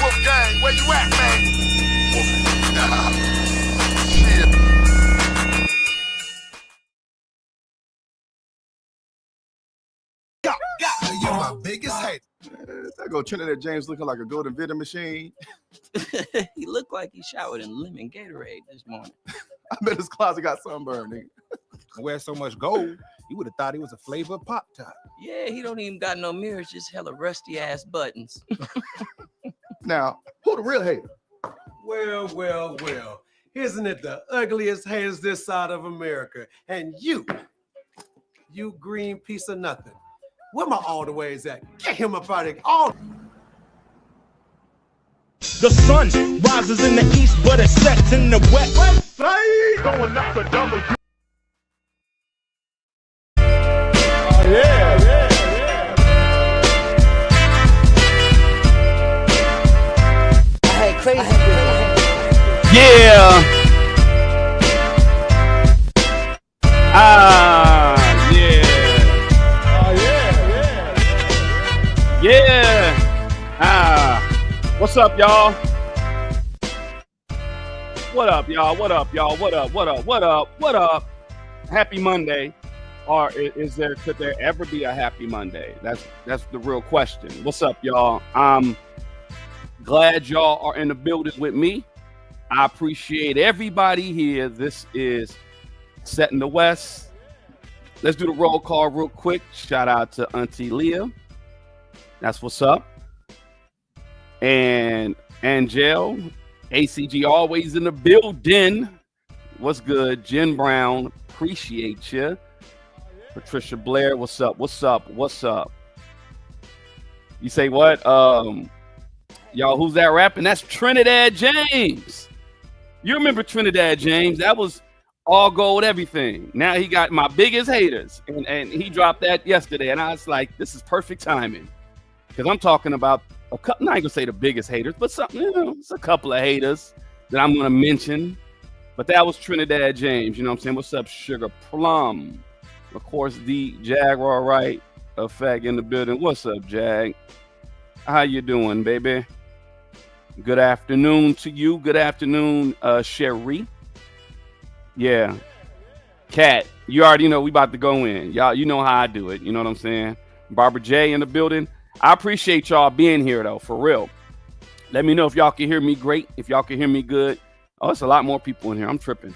Wolf gang, where you at, man? You're my biggest hate. I go Trinidad James looking like a golden vending machine. He looked like he showered in lemon Gatorade this morning. I bet his closet got sunburned, nigga. Wear so much gold, you would have thought he was a flavor Pop Top. Yeah, he don't even got no mirrors, just hella rusty ass buttons. Now, who the real hater? Well. Isn't it the ugliest haters this side of America? And you green piece of nothing. Where my all the ways at? Get him up out of all. The sun rises in the east, but it sets in the west. Going up the double. Yeah. Hey, crazy. Yeah. Yeah. What's up, y'all? What up, y'all? What up? Happy Monday. Or could there ever be a happy Monday? That's the real question. What's up, y'all? I'm glad y'all are in the building with me. I appreciate everybody here. This is Set in the West. Let's do the roll call real quick. Shout out to Auntie Leah. That's what's up. And Angel, ACG always in the building. What's good? Jen Brown, appreciate you. Patricia Blair, what's up? You say what? Y'all, who's that rapping? That's Trinidad James. You remember Trinidad James? That was all gold everything. Now he got my biggest haters. And he dropped that yesterday. And I was like, this is perfect timing. Because I'm talking about a couple, not gonna say the biggest haters, but something, it's a couple of haters that I'm gonna mention. But that was Trinidad James, you know what I'm saying? What's up, Sugar Plum? Of course, the Jaguar Right Effect in the building. What's up, Jag? How you doing, baby? Good afternoon to you. Good afternoon, Sherry. Yeah. Cat, you already know we about to go in. Y'all, you know how I do it. You know what I'm saying? Barbara J in the building. I appreciate y'all being here, though, for real. Let me know if y'all can hear me great, if y'all can hear me good. Oh, it's a lot more people in here. I'm tripping.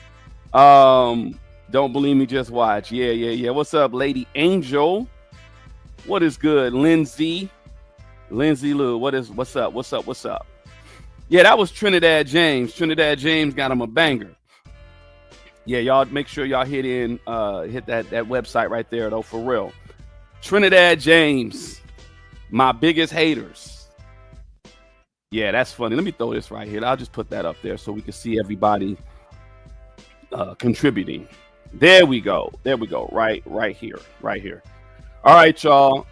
Don't believe me, just watch. Yeah. What's up, Lady Angel? What is good? Lindsay Lou, what's up? Yeah, that was Trinidad James. Trinidad James got him a banger. Yeah, y'all make sure y'all hit that website right there, though, for real. Trinidad James, my biggest haters. Yeah, that's funny. Let me throw this right here. I'll just put that up there so we can see everybody contributing. There we go. Right here. All right, y'all.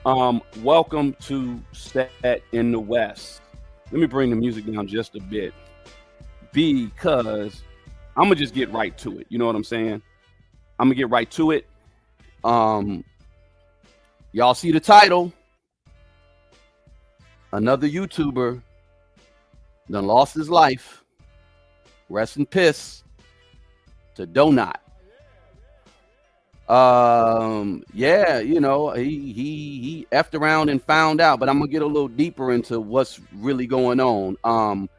Welcome to Set in the West. Let me bring the music down just a bit because I'm gonna just get right to it. You know what I'm saying? I'm gonna get right to it. Y'all see the title? Another YouTuber done lost his life. Rest in piss to Donut. Yeah, you know, he effed around and found out, but I'm gonna get a little deeper into what's really going on.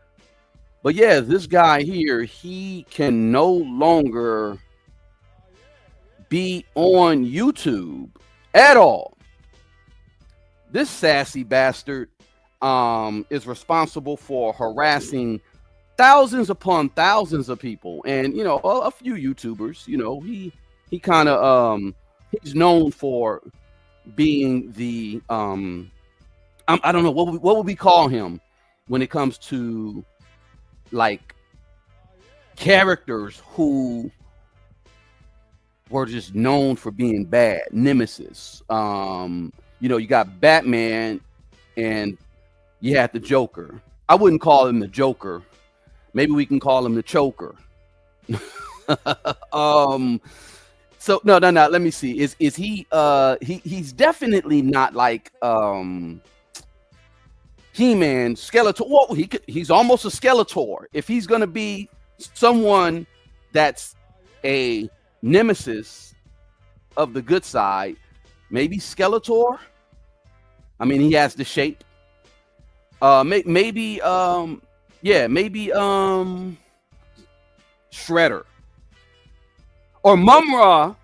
But yeah, this guy here, he can no longer be on YouTube at all. This sassy bastard is responsible for harassing thousands upon thousands of people, and you know, a few YouTubers. You know, he kind of he's known for being the I don't know what would we call him when it comes to like characters who were just known for being bad. Nemesis. You know, you got Batman and you had the Joker. I wouldn't call him the Joker. Maybe we can call him the Choker. So no. Let me see. Is he? He's definitely not like. He-Man, Skeletor. Well, he's almost a Skeletor. If he's gonna be someone that's a nemesis of the good side, maybe Skeletor. I mean, he has the shape. Maybe Shredder or Mum-Ra.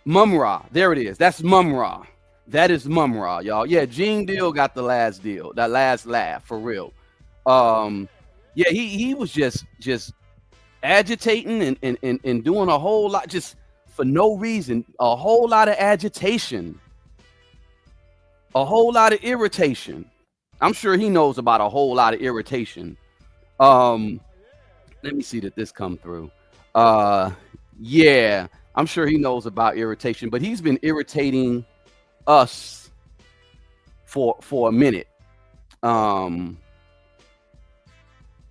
Mum-Ra, there it is. That's Mum-Ra. That is Mum-Ra, y'all. Yeah, Gene Deal got the last deal, that last laugh for real. Yeah, he was just agitating and doing a whole lot just for no reason. A whole lot of agitation, a whole lot of irritation. I'm sure he knows about a whole lot of irritation. Let me see that this come through. Yeah, I'm sure he knows about irritation, but he's been irritating us for a minute.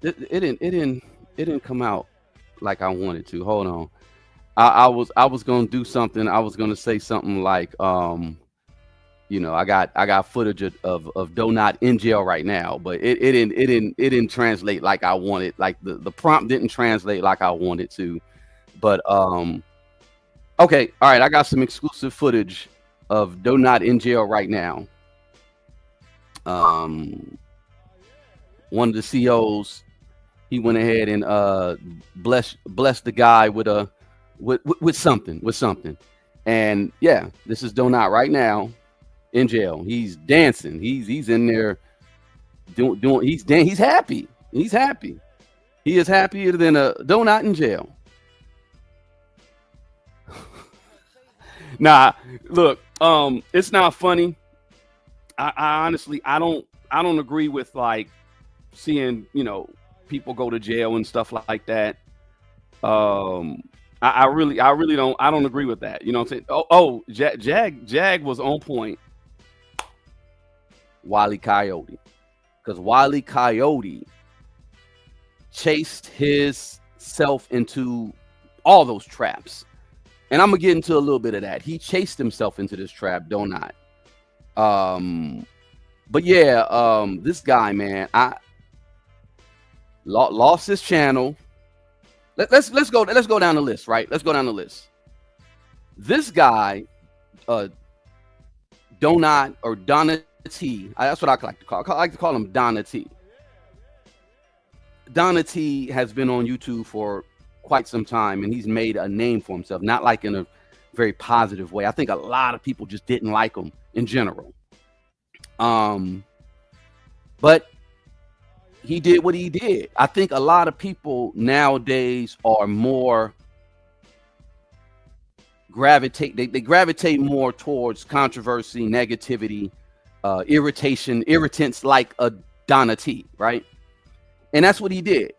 It didn't come out like I wanted to. Hold on. I was gonna do something. I was gonna say something like, I got footage of Donut in jail right now, but it didn't translate like I wanted. Like the prompt didn't translate like I wanted to. But okay, all right. I got some exclusive footage of Donut in jail right now. One of the COs, he went ahead and blessed the guy with something. And yeah, this is Donut right now in jail. He's dancing. He's in there doing he's happy. He's happy. He is happier than a donut in jail. Nah, look, it's not funny. I honestly I don't agree with like seeing, people go to jail and stuff like that. I really don't agree with that. You know what I'm saying? Jag was on point. Wile E. Coyote, because Wile E. Coyote chased himself into all those traps, and I'm gonna get into a little bit of that. He chased himself into this trap, don't I? But yeah, this guy, man, I lost his channel. Let's go down the list, right? Let's go down the list. This guy, Donut or Donna T. That's what I like to call. I like to call him Donna T. Donna T has been on YouTube for quite some time, and he's made a name for himself. Not like in a very positive way. I think a lot of people just didn't like him in general. But he did what he did. I think a lot of people nowadays are more they gravitate more towards controversy, negativity, irritants like a Donna T, right? And that's what he did.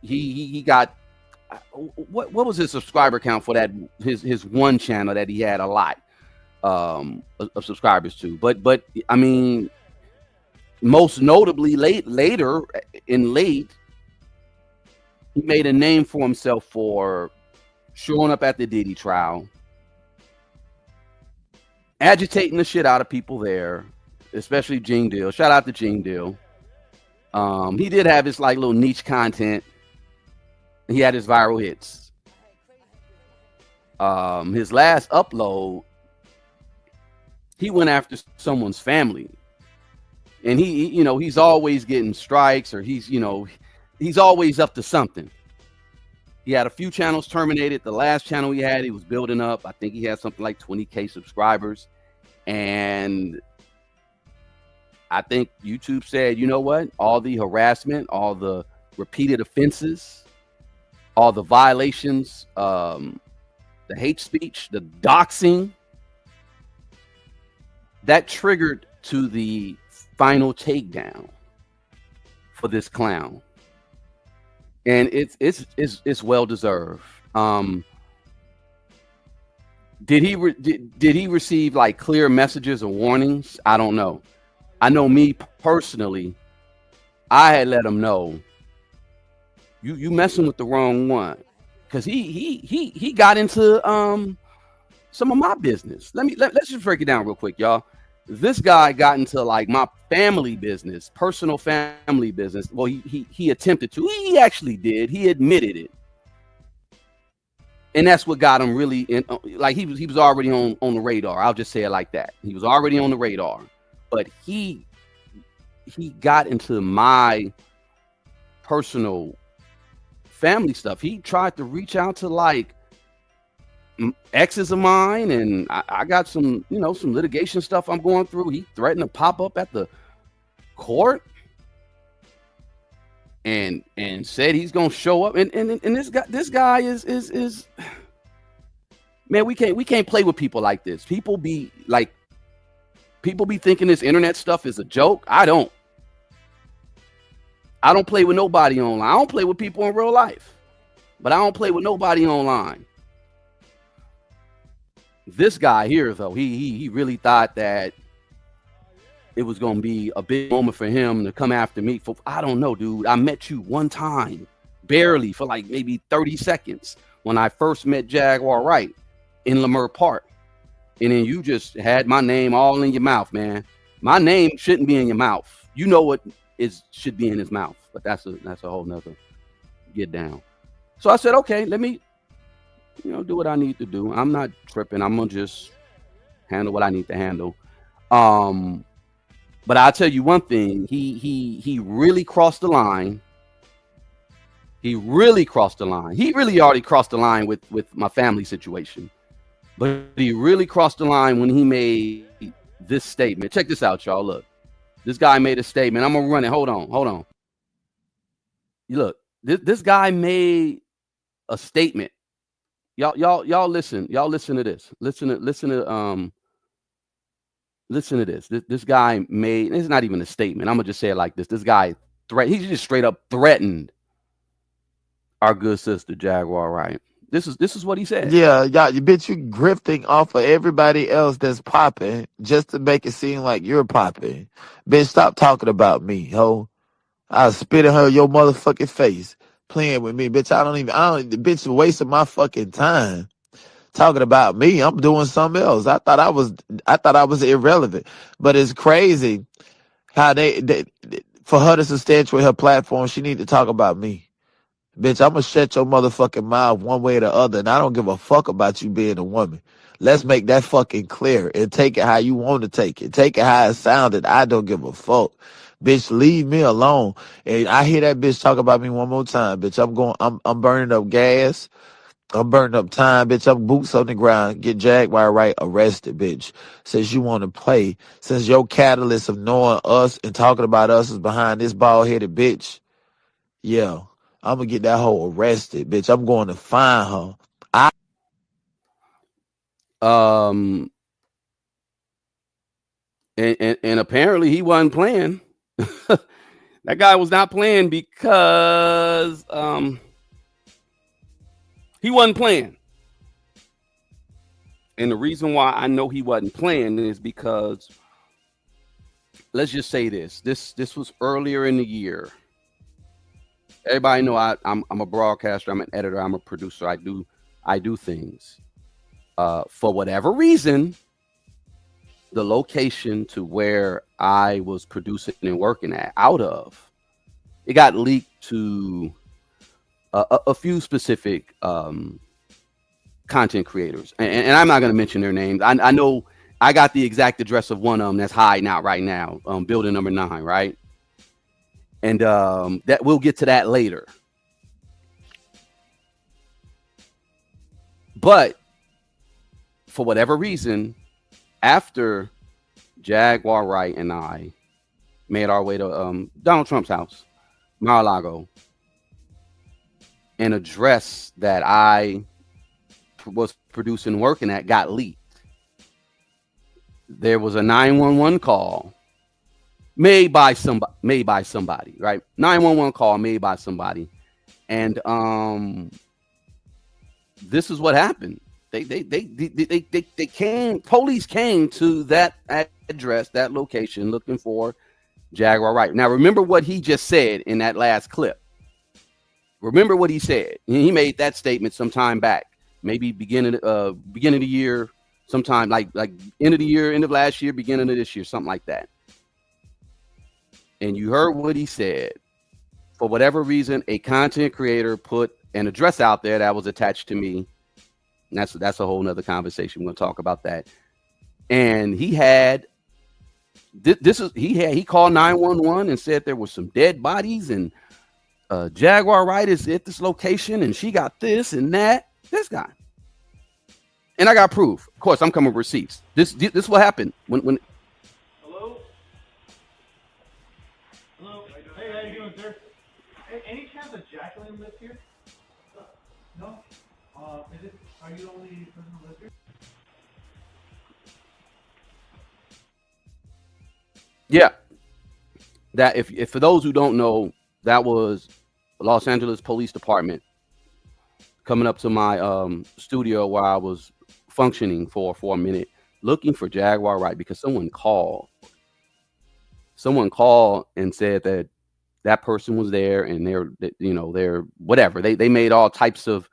He got what was his subscriber count for that his one channel that he had a lot of subscribers to, but I mean, most notably later he made a name for himself for showing up at the Diddy trial, agitating the shit out of people there, especially Gene Deal. Shout out to Gene Deal. He did have his like little niche content. He had his viral hits. His last upload, he went after someone's family. And he's always getting strikes, or he's always up to something. He had a few channels terminated. The last channel he had, he was building up. I think he had something like 20K subscribers. And I think YouTube said, you know what? All the harassment, all the repeated offenses, all the violations, the hate speech, the doxing, that triggered to the final takedown for this clown, and it's well deserved. Did he receive like clear messages or warnings? I don't know. I know me personally, I had let him know you messing with the wrong one, because he got into some of my business. Let's just break it down real quick, y'all. This guy got into like my family business, personal family business. Well, he attempted to. He actually did. He admitted it. And that's what got him really in, like he was already on the radar. I'll just say it like that. He was already on the radar. But he got into my personal family stuff. He tried to reach out to like exes of mine, and I got some, you know, some litigation stuff I'm going through. He threatened to pop up at the court and said he's gonna show up. And this guy is man, we can't play with people like this. People be thinking this internet stuff is a joke. I don't play with nobody online. I don't play with people in real life, but I don't play with nobody online. This guy here, though, he really thought that it was going to be a big moment for him to come after me. For I don't know, dude. I met you one time, barely, for like maybe 30 seconds when I first met Jaguar Wright in Leimert Park. And then you just had my name all in your mouth, man. My name shouldn't be in your mouth. You know what should be in his mouth, but that's a whole nother get down. So I said, okay, let me, you know, do what I need to do. I'm not tripping. I'm gonna just handle what I need to handle. But I'll tell you one thing. He really crossed the line. He really crossed the line. He really already crossed the line with my family situation. But he really crossed the line when he made this statement. Check this out, y'all. Look, this guy made a statement. I'm gonna run it. Hold on. You look. This guy made a statement. Y'all listen. Y'all listen to this. Listen to this. This guy made. It's not even a statement. I'm gonna just say it like this. This guy he just straight up threatened our good sister Jaguar Wright. This is what he said. Yeah, you bitch, you grifting off of everybody else that's popping just to make it seem like you're popping. Bitch, stop talking about me, ho. I'll spit in your motherfucking face playing with me, bitch. I don't bitch wasting my fucking time talking about me. I'm doing something else. I thought I was irrelevant, but it's crazy how they for her to substantiate her platform, she need to talk about me. Bitch, I'm gonna shut your motherfucking mouth one way or the other, and I don't give a fuck about you being a woman. Let's make that fucking clear and take it how you want to take it. Take it how it sounded. I don't give a fuck. Bitch, leave me alone. And I hear that bitch talk about me one more time, bitch. I'm burning up gas. I'm burning up time, bitch. I'm boots on the ground. Get Jaguar Wright arrested, bitch. Since you want to play, since your catalyst of knowing us and talking about us is behind this bald-headed bitch, yeah, I'm going to get that hoe arrested, bitch. I'm going to find her. And apparently he wasn't playing. That guy was not playing because he wasn't playing. And the reason why I know he wasn't playing is because, let's just say this was earlier in the year. Everybody know I'm a broadcaster, I'm an editor, I'm a producer. I do things. For whatever reason, the location to where I was producing and working out of, it got leaked to a few specific content creators, and I'm not going to mention their names. I know I got the exact address of one of them that's hiding out right now, building number 9, right? And that we'll get to that later. But for whatever reason, after Jaguar Wright and I made our way to Donald Trump's house, Mar-a-Lago, an address that I was producing and working at got leaked. There was a 911 call made by somebody, right? 911 call made by somebody, and this is what happened. They came. Police came to that address, that location, looking for Jaguar Wright. Now, remember what he just said in that last clip. Remember what he said. He made that statement some time back, maybe beginning of the year, sometime like end of the year, end of last year, beginning of this year, something like that. And you heard what he said. For whatever reason, a content creator put an address out there that was attached to me. And that's a whole nother conversation. We're gonna talk about that. And he had he called 911 and said there was some dead bodies and Jaguar Wright is at this location and she got this and that. This guy. And I got proof. Of course, I'm coming with receipts. This what happened when. Hello? Hello? Hey, how you doing, sir? Hey, any chance that Jacqueline lives here? No? Are you the only person who lives here? Yeah. That if for those who don't know, that was Los Angeles Police Department coming up to my studio where I was functioning for a minute, looking for Jaguar Wright because someone called and said that person was there and they're whatever. They made all types of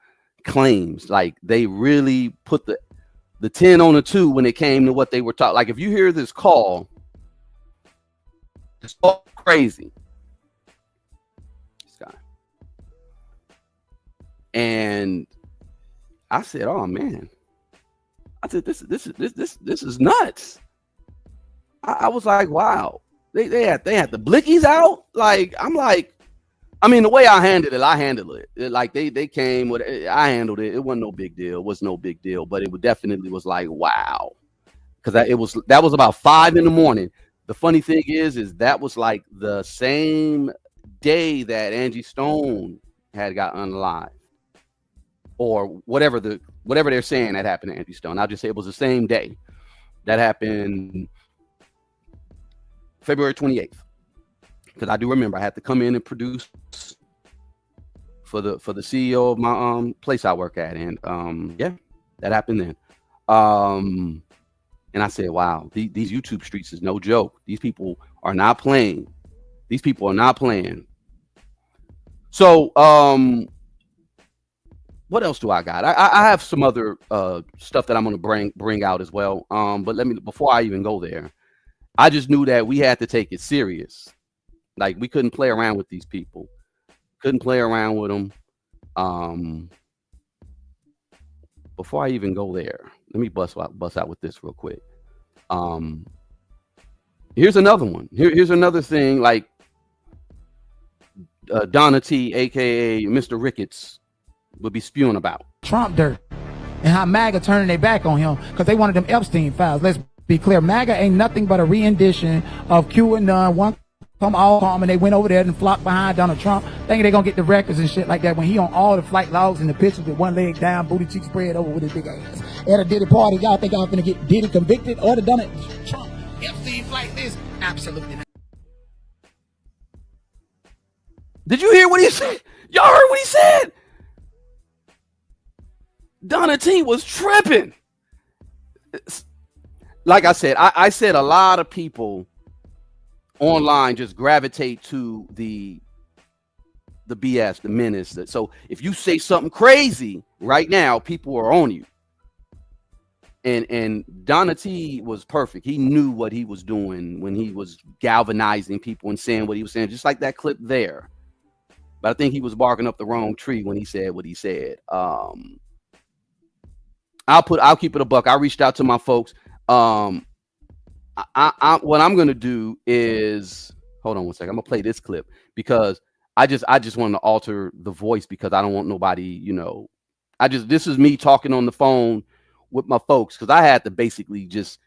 claims. Like they really put the 10 on the 2 when it came to what they were talking. Like if you hear this call, it's all crazy. This guy. And I said, "Oh man," I said, "This is nuts." I was like, "Wow." They had the blickies out. Like I'm like, I mean, the way I handled it. Like they came with it. I handled it. It wasn't no big deal. It was no big deal, but it definitely was like, wow, because that was about 5 a.m. The funny thing is that was like the same day that Angie Stone had got unalived, or whatever they're saying that happened to Angie Stone. I'll just say it was the same day that happened, February 28th, because I do remember I had to come in and produce for the CEO of my place I work at, and yeah, that happened then. And I said, wow, these YouTube streets is no joke. These people are not playing. So, what else do I got? I have some other stuff that I'm going to bring out as well. But before I even go there, I just knew that we had to take it serious. Like we couldn't play around with these people. Couldn't play around with them. Before I even go there, let me bust out with this real quick. Here's another one. Here's another thing. Like Donna T, aka Mr. Ricketts, would be spewing about Trump dirt and how MAGA turning their back on him because they wanted them Epstein files. Let's be clear. MAGA ain't nothing but a rendition of QAnon. One come all calm and they went over there and flocked behind Donald Trump, thinking they're gonna get the records and shit like that when he on all the flight logs and the pictures with one leg down, booty cheeks spread over with his big ass. At a Diddy party, y'all think y'all finna get Diddy convicted or done it? Trump, Epstein flight list? Absolutely not. Did you hear what he said? Y'all heard what he said? Donna T was tripping. Like I said, I said a lot of people online just gravitate to the BS, the menace. So if you say something crazy right now, people are on you. And Donna T was perfect. He knew what he was doing when he was galvanizing people and saying what he was saying, just like that clip there. But I think he was barking up the wrong tree when he said what he said. I'll keep it a buck. I reached out to my folks. What I'm gonna do is, hold on one second. I'm gonna play this clip because I just wanted to alter the voice because I don't want nobody, this is me talking on the phone with my folks because I had to basically just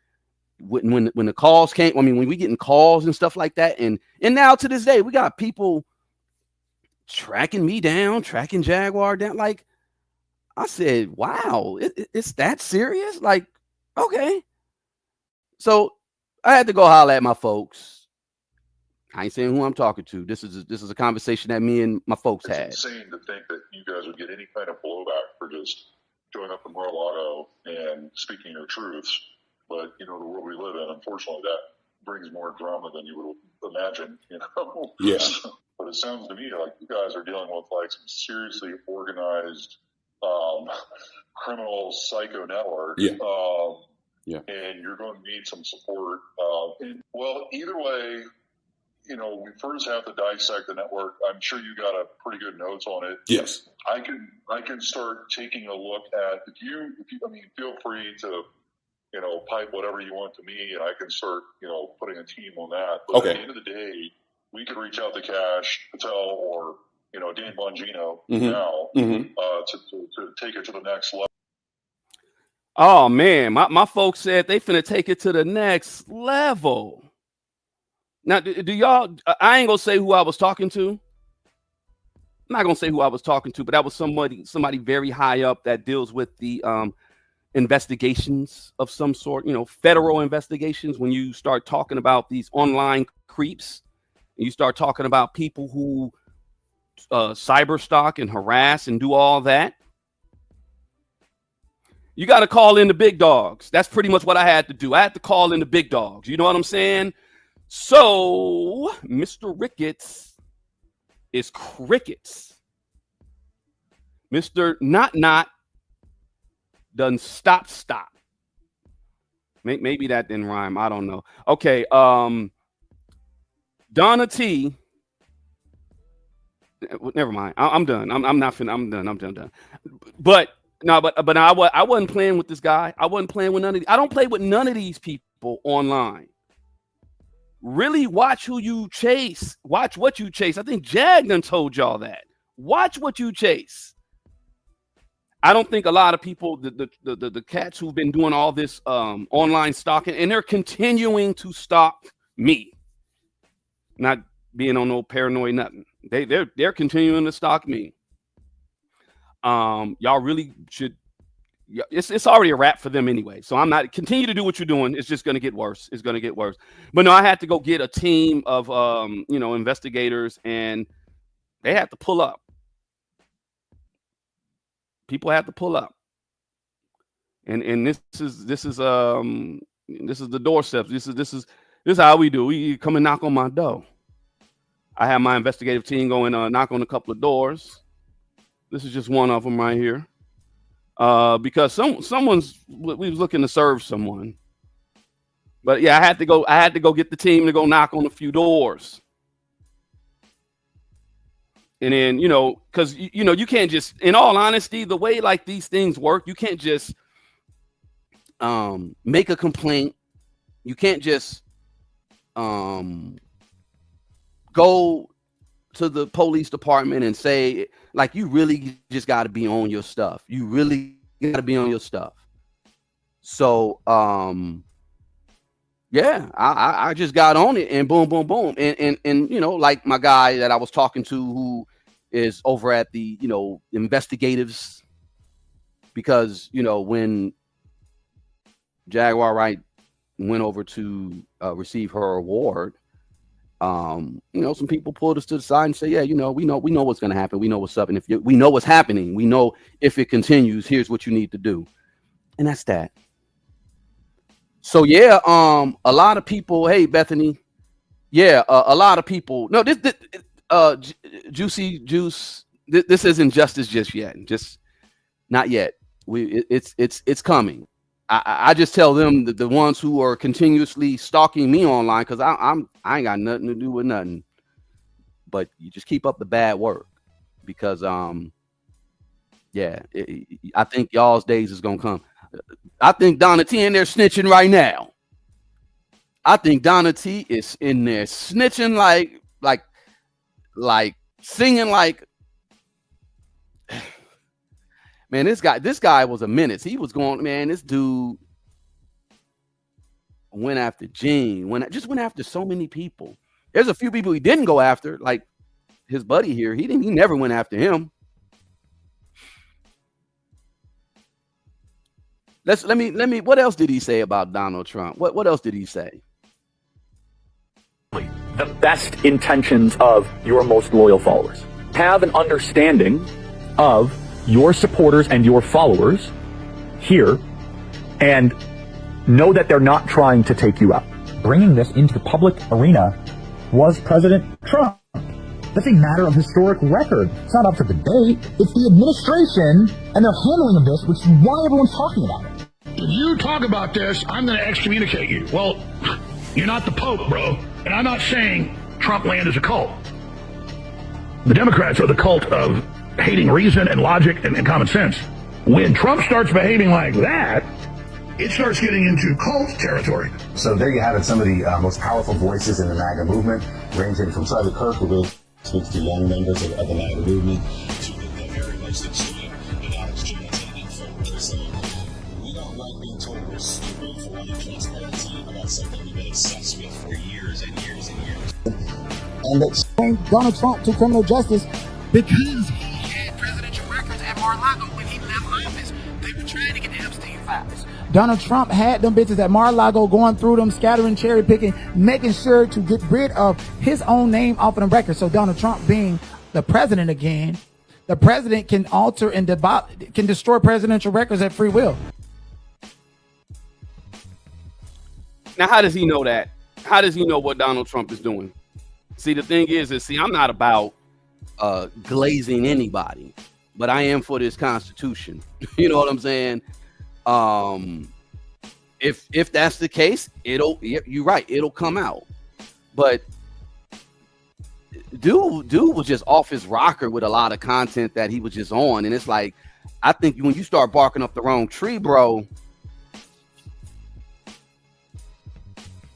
when the calls came. I mean, when we getting calls and stuff like that, and now to this day we got people tracking me down, tracking Jaguar down. Like I said, wow, it's that serious? Like, okay. So I had to go holler at my folks. I ain't saying who I'm talking to. This is a conversation that me and my folks had. It's insane to think that you guys would get any kind of blowback for just showing up in Mar-a-Lago and speaking your truths. But, the world we live in, unfortunately, that brings more drama than you would imagine, Yeah. But it sounds to me like you guys are dealing with like some seriously organized criminal psycho network. Yeah. Yeah. And you're going to need some support. Well, either way, you know, we first have to dissect the network. I'm sure you got a pretty good notes on it. Yes. I can start taking a look at if you I mean, feel free to, you know, pipe whatever you want to me, and I can start, you know, putting a team on that. But Okay. at the end of the day, we can reach out to Cash Patel or, you know, Dan Bongino now to take it to the next level. Oh man, my folks said they finna take it to the next level. Now, do y'all? I ain't gonna say who I was talking to. I'm not gonna say who I was talking to, but that was somebody very high up that deals with the investigations of some sort. You know, federal investigations. When you start talking about these online creeps, and you start talking about people who cyber stalk and harass and do all that. You got to call in the big dogs. That's pretty much what I had to do. I had to call in the big dogs. You know what I'm saying? So, Mr. Ricketts is crickets. Mr. Not done stop. Maybe that didn't rhyme. I don't know. Okay. Donna T. Never mind. I'm done. I'm done. But I wasn't playing with this guy. I wasn't playing with none of these. I don't play with none of these people online. Really watch who you chase. Watch what you chase. I think Jag done told y'all that. Watch what you chase. I don't think a lot of people, the cats who've been doing all this online stalking, and they're continuing to stalk me. Not being on no paranoid nothing. They're continuing to stalk me. Y'all really should. It's already a wrap for them anyway. So I'm not continue to do what you're doing. It's just going to get worse. It's going to get worse. But no, I had to go get a team of investigators, and they had to pull up. People have to pull up. And this is the doorstep. This is how we do. We come and knock on my door. I have my investigative team go and knock on a couple of doors. This is just one of them right here. Because we was looking to serve someone. But yeah, I had to go get the team to go knock on a few doors. And then, because you can't just, in all honesty, the way like these things work, you can't just make a complaint. You can't just go to the police department and say, like, you really just got to be on your stuff. You really got to be on your stuff. So, yeah, I just got on it and boom, boom, boom. And like my guy that I was talking to who is over at the, investigatives, because, when Jaguar Wright went over to receive her award, some people pulled us to the side and say, yeah, we know what's going to happen. We know what's up. And we know what's happening, we know if it continues, here's what you need to do. And that's that. So yeah, a lot of people, hey, Bethany. Yeah. A lot of people, no, this Juicy Juice, this isn't justice just yet. Just not yet. It's coming. I just tell them that the ones who are continuously stalking me online, because I ain't got nothing to do with nothing. But you just keep up the bad work, because yeah, I think y'all's days is gonna come. I think Donna T in there snitching right now. I think Donna T is in there snitching like singing like. Man, this guy was a menace. He was going, man, this dude went after Gene, went after so many people. There's a few people he didn't go after, like his buddy here. He never went after him. Let me what else did he say about Donald Trump? What else did he say? The best intentions of your most loyal followers. Have an understanding of your supporters and your followers here, and know that they're not trying to take you out. Bringing this into the public arena was President Trump. That's a matter of historic record. It's not up for debate. It's the administration and their handling of this, which is why everyone's talking about it. if you talk about this, I'm going to excommunicate you. Well, you're not the Pope, bro. And I'm not saying Trump land is a cult. The Democrats are the cult of hating reason and logic and common sense. When Trump starts behaving like that, it starts getting into cult territory. So there you have it, some of the most powerful voices in the MAGA movement, ranging from Charlie Kirk, who really speaks to young members of the MAGA movement, to the very much extreme, and Alex Jones and info. So we don't like being told we're stupid for wanting transparency about something we've been obsessed with for years and years and years. And that Donald Trump to criminal justice because he had presidential records at Mar-a-Lago when he left office. They were trying to get the Epstein files. Donald Trump had them bitches at Mar-a-Lago, going through them, scattering, cherry picking, making sure to get rid of his own name off of the record. So Donald Trump being the president again, the president can alter and can destroy presidential records at free will. Now, how does he know that? How does he know what Donald Trump is doing? See, the thing is I'm not about glazing anybody, but I am for this Constitution. You know what I'm saying? If that's the case, you're right, it'll come out. But dude was just off his rocker with a lot of content that he was just on, and it's like, I think when you start barking up the wrong tree, bro,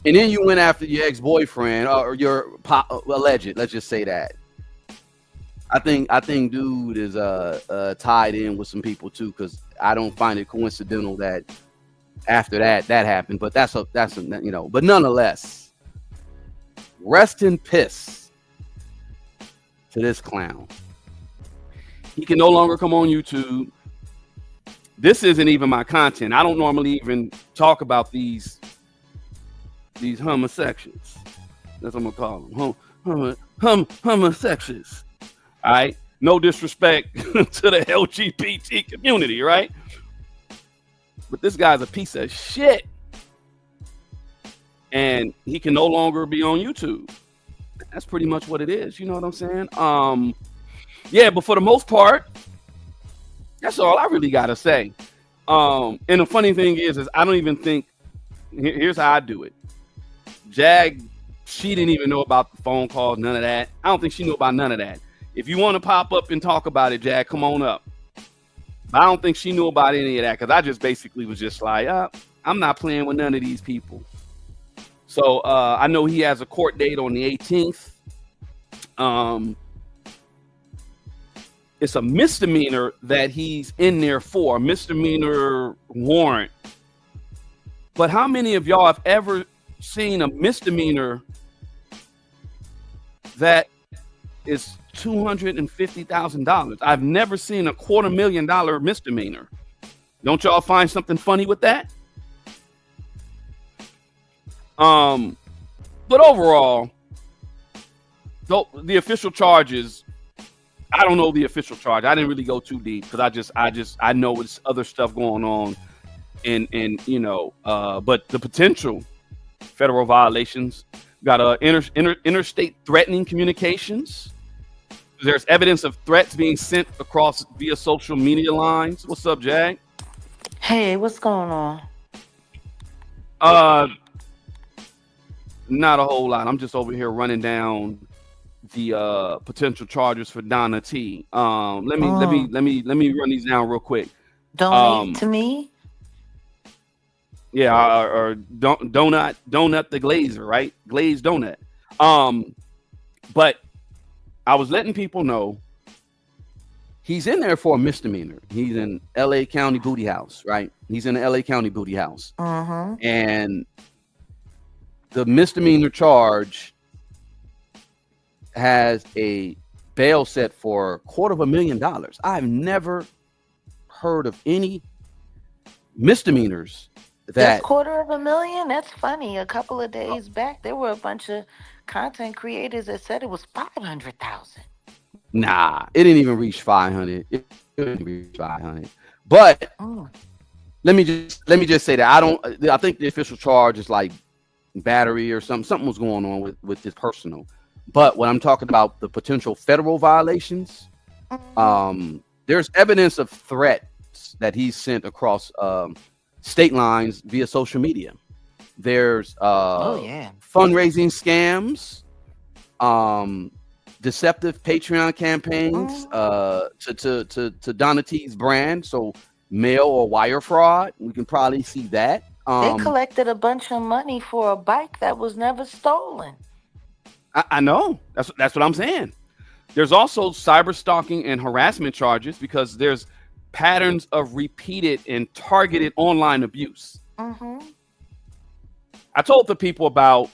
and then you went after your ex-boyfriend or your alleged, let's just say that. I think dude is tied in with some people too, because I don't find it coincidental that after that happened. But that's a you know. But nonetheless, rest in piss to this clown. He can no longer come on YouTube. This isn't even my content. I don't normally even talk about these homosexuals. That's what I'm gonna call them. Homosexuals. All right, no disrespect to the LGBT community, right? But this guy's a piece of shit, and he can no longer be on YouTube. That's pretty much what it is. You know what I'm saying? Yeah, but for the most part, that's all I really gotta say. And the funny thing is I don't even think. Here's how I do it. Jag, she didn't even know about the phone calls, none of that. I don't think she knew about none of that. If you want to pop up and talk about it, Jag, come on up. But I don't think she knew about any of that, because I just basically was just like, I'm not playing with none of these people. So I know he has a court date on the 18th. It's a misdemeanor that he's in there for, a misdemeanor warrant. But how many of y'all have ever seen a misdemeanor that is $250,000? I've never seen a $250,000 misdemeanor. Don't y'all find something funny with that? But overall, the official charges, I don't know the official charge. I didn't really go too deep because I know it's other stuff going on, and you know, but the potential federal violations got interstate threatening communications. There's evidence of threats being sent across via social media lines. What's up, Jag? Hey, what's going on? Not a whole lot. I'm just over here running down the potential charges for Donna T. Let me run these down real quick. Donate to me. Yeah, or donut the glazer, right? Glazed donut. But I was letting people know he's in there for a misdemeanor. He's in LA County Booty House, right? He's in the LA County Booty House. And the misdemeanor charge has a bail set for $250,000. I've never heard of any misdemeanors that $250,000. That's funny. A couple of days back, there were a bunch of content creators that said it was $500,000. Nah, it didn't even reach 500. It didn't reach 500. But let me just say that I think the official charge is like battery or something. Something was going on with this personal. But when I'm talking about the potential federal violations, there's evidence of threats that he's sent across state lines via social media. There's fundraising scams, deceptive Patreon campaigns to Donna T's brand. So mail or wire fraud. We can probably see that. They collected a bunch of money for a bike that was never stolen. I know. That's what I'm saying. There's also cyber stalking and harassment charges because there's patterns of repeated and targeted online abuse. I told the people about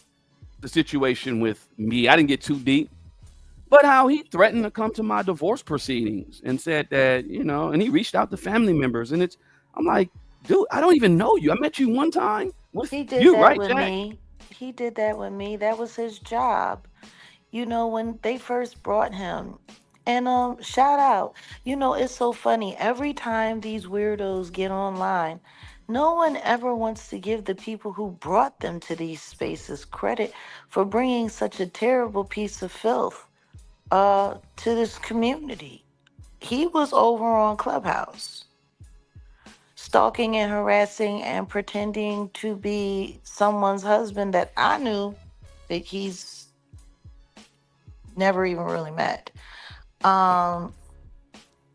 the situation with me. I didn't get too deep, but how he threatened to come to my divorce proceedings and said that, you know, and he reached out to family members. And I'm like, dude, I don't even know you. I met you one time. He did that with me. He did that with me. That was his job. You know, when they first brought him, and shout out, you know, it's so funny. Every time these weirdos get online, no one ever wants to give the people who brought them to these spaces credit for bringing such a terrible piece of filth to this community. He was over on Clubhouse, stalking and harassing and pretending to be someone's husband that I knew that he's never even really met.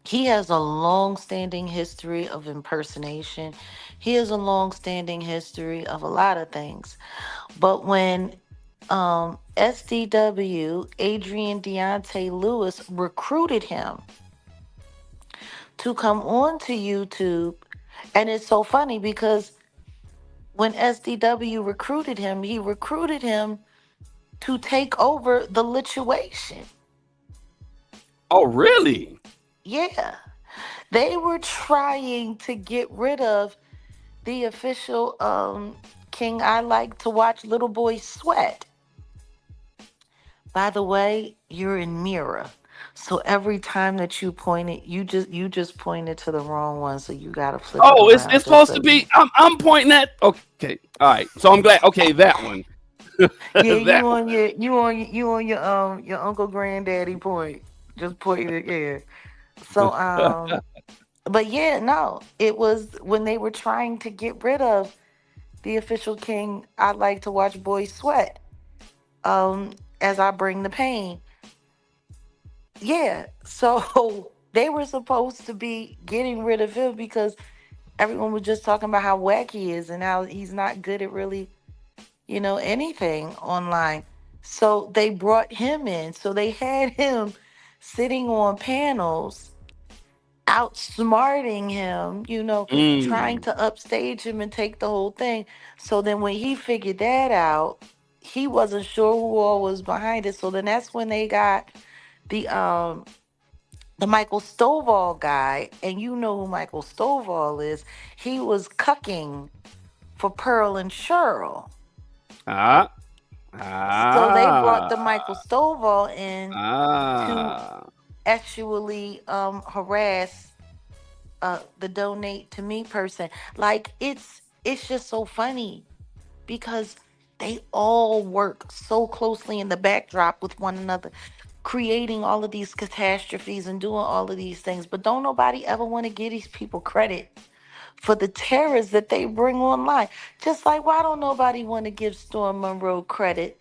He has a long-standing history of impersonation. He has a long-standing history of a lot of things. But when SDW, Adrian Deontay Lewis, recruited him to come on to YouTube, and it's so funny because when SDW recruited him, he recruited him to take over the lituation. Oh, really? Yeah. They were trying to get rid of the official King I Like to Watch Little Boy Sweat. By the way, you're in mirror. So every time that you point it, you just pointed to the wrong one, so you gotta flip Oh, it it's around supposed to be. I'm pointing at. Okay, all right. So I'm glad. Okay, that one. Yeah, you on your uncle granddaddy point. Just point it, yeah. So but yeah, no, it was when they were trying to get rid of the official King I Like to Watch Boys Sweat. As I bring the pain. Yeah, so they were supposed to be getting rid of him because everyone was just talking about how whack he is and how he's not good at really, you know, anything online. So they brought him in. So they had him sitting on panels, outsmarting him, you know, trying to upstage him and take the whole thing. So then when he figured that out, he wasn't sure who all was behind it. So then that's when they got the Michael Stovall guy, and you know who Michael Stovall is. He was cucking for Pearl and Cheryl. So they brought the Michael Stovall in to actually harass the donate to me person. Like it's just so funny because they all work so closely in the backdrop with one another, creating all of these catastrophes and doing all of these things. But don't nobody ever want to give these people credit for the terrors that they bring online. Just like, why don't nobody want to give Storm Monroe credit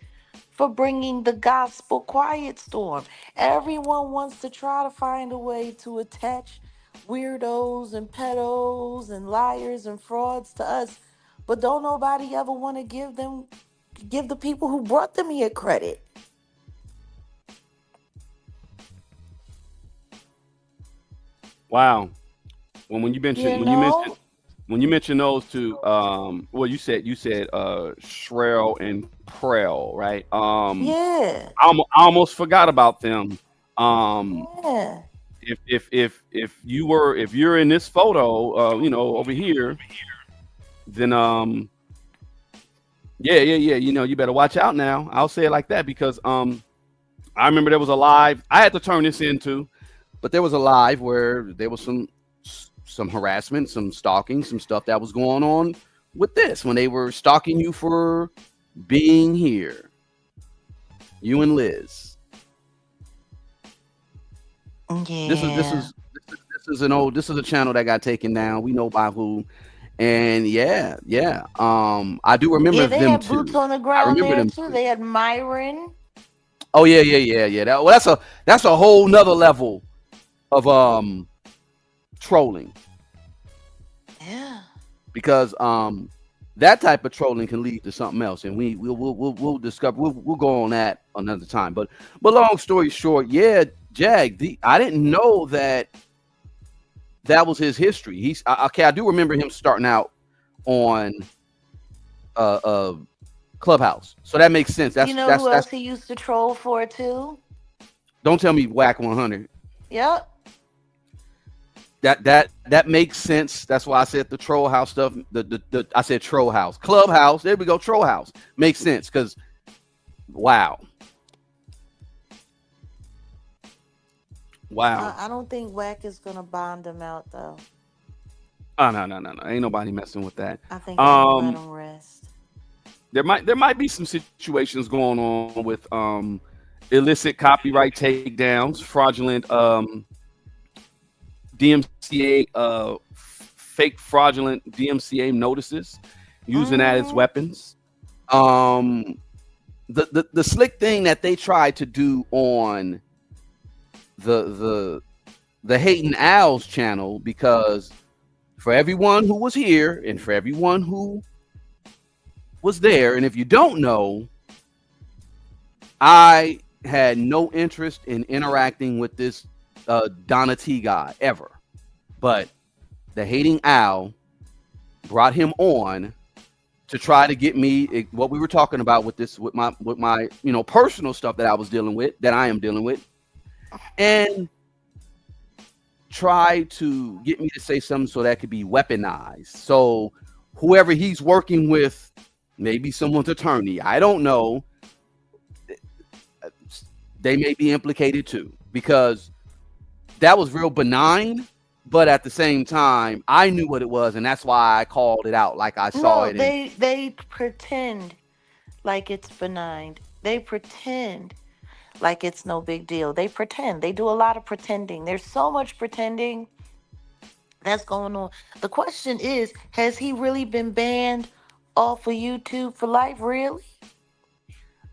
for bringing the gospel quiet storm? Everyone wants to try to find a way to attach weirdos and pedos and liars and frauds to us. But don't nobody ever want to give the people who brought them here credit. Wow. When you mentioned those two, well, you said Shrell and Prell, right? Yeah. I almost forgot about them. Yeah. If you're in this photo, you know, over here, then yeah, you know, you better watch out now. I'll say it like that because I remember there was a live I had to turn this into, but there was a live where there was some harassment, some stalking, some stuff that was going on with this when they were stalking you for being here. You and Liz. Yeah. This is a channel that got taken down. We know by who. And yeah. I do remember Yeah, they them had too. boots on the I ground remember there them too. too. They had Myron. Oh yeah. That's a whole nother level of trolling. Yeah. Because that type of trolling can lead to something else, and we'll discover. We'll go on that another time. But long story short, yeah, Jag. I didn't know that was his history. I do remember him starting out on Clubhouse, so that makes sense. You know who else he used to troll for too? Don't tell me Whack 100. Yep. That makes sense. That's why I said the troll house stuff. I said troll house, Clubhouse. There we go. Troll house makes sense because wow. I don't think Whack is gonna bond him out though. Oh no. Ain't nobody messing with that. I think he's gonna let him rest. There might be some situations going on with illicit copyright takedowns, fraudulent DMCA fake fraudulent DMCA notices, using that as weapons. The slick thing that they tried to do on the Hating Owls channel, because for everyone who was here and for everyone who was there, and if you don't know, I had no interest in interacting with this Donna T guy ever, but the Hating Owl brought him on to try to get me what we were talking about with my personal stuff that I was dealing with, that I am dealing with, and try to get me to say something so that could be weaponized. So whoever he's working with, maybe someone's attorney, I don't know, they may be implicated too, because that was real benign, but at the same time, I knew what it was, and that's why I called it out like I saw it. They pretend like it's benign. They pretend like it's no big deal. They pretend. They do a lot of pretending. There's so much pretending that's going on. The question is, has he really been banned off of YouTube for life? Really?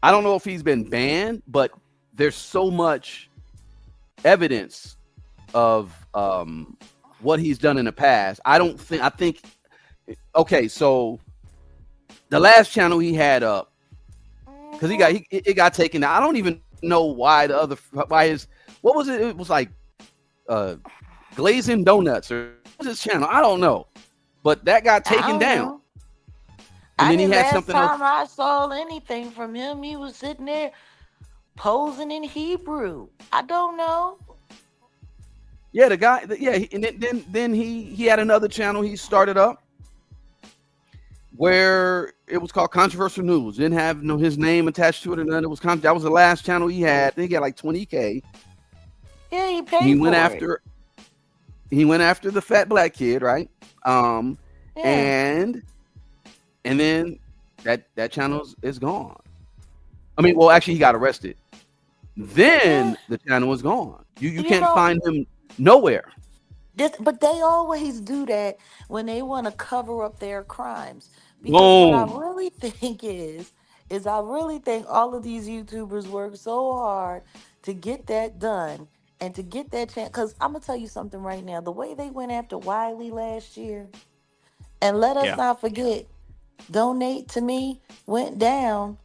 I don't know if he's been banned, but there's so much evidence of what he's done in the past. I think okay, so the last channel he had up, because it got taken down. I don't even know why what was it? It was like Glazing Donuts, or what was his channel? I don't know, but that got taken down. And then he had something else. Last time I saw anything from him, he was sitting there posing in Hebrew. I don't know. Yeah, the guy. Yeah, and then he had another channel he started up where it was called Controversial News. Didn't have his name attached to it or nothing. It was that was the last channel he had. I think he had like 20K. Yeah, he paid. He went after the fat black kid, right? And then that channel is gone. I mean, well, actually, he got arrested. Then the channel is gone. You can't find him nowhere. But they always do that when they want to cover up their crimes. Because what I really think is I really think all of these YouTubers work so hard to get that done and to get that chance. Because I'm going to tell you something right now. The way they went after Wiley last year, and let us not forget, Donate to Me went down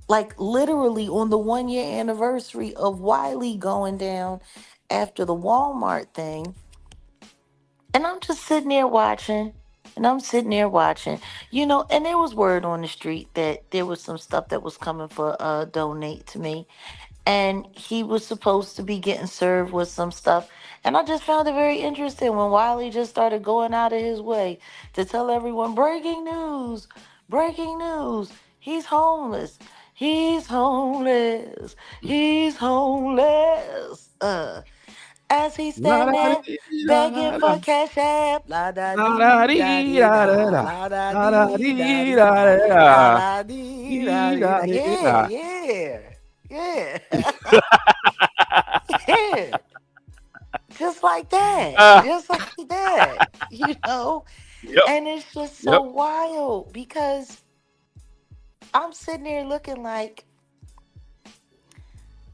like literally on the 1-year anniversary of Wiley going down after the Walmart thing. And I'm just sitting there watching, and there was word on the street that there was some stuff that was coming for Donate to Me. And he was supposed to be getting served with some stuff. And I just found it very interesting when Wiley just started going out of his way to tell everyone, breaking news, he's homeless. He's homeless. As he's standing there begging for cash app. La da dee da dee da, la da dee da dee da. Yeah. Yeah. Just like that. And it's just so Yep. wild because I'm sitting there looking like,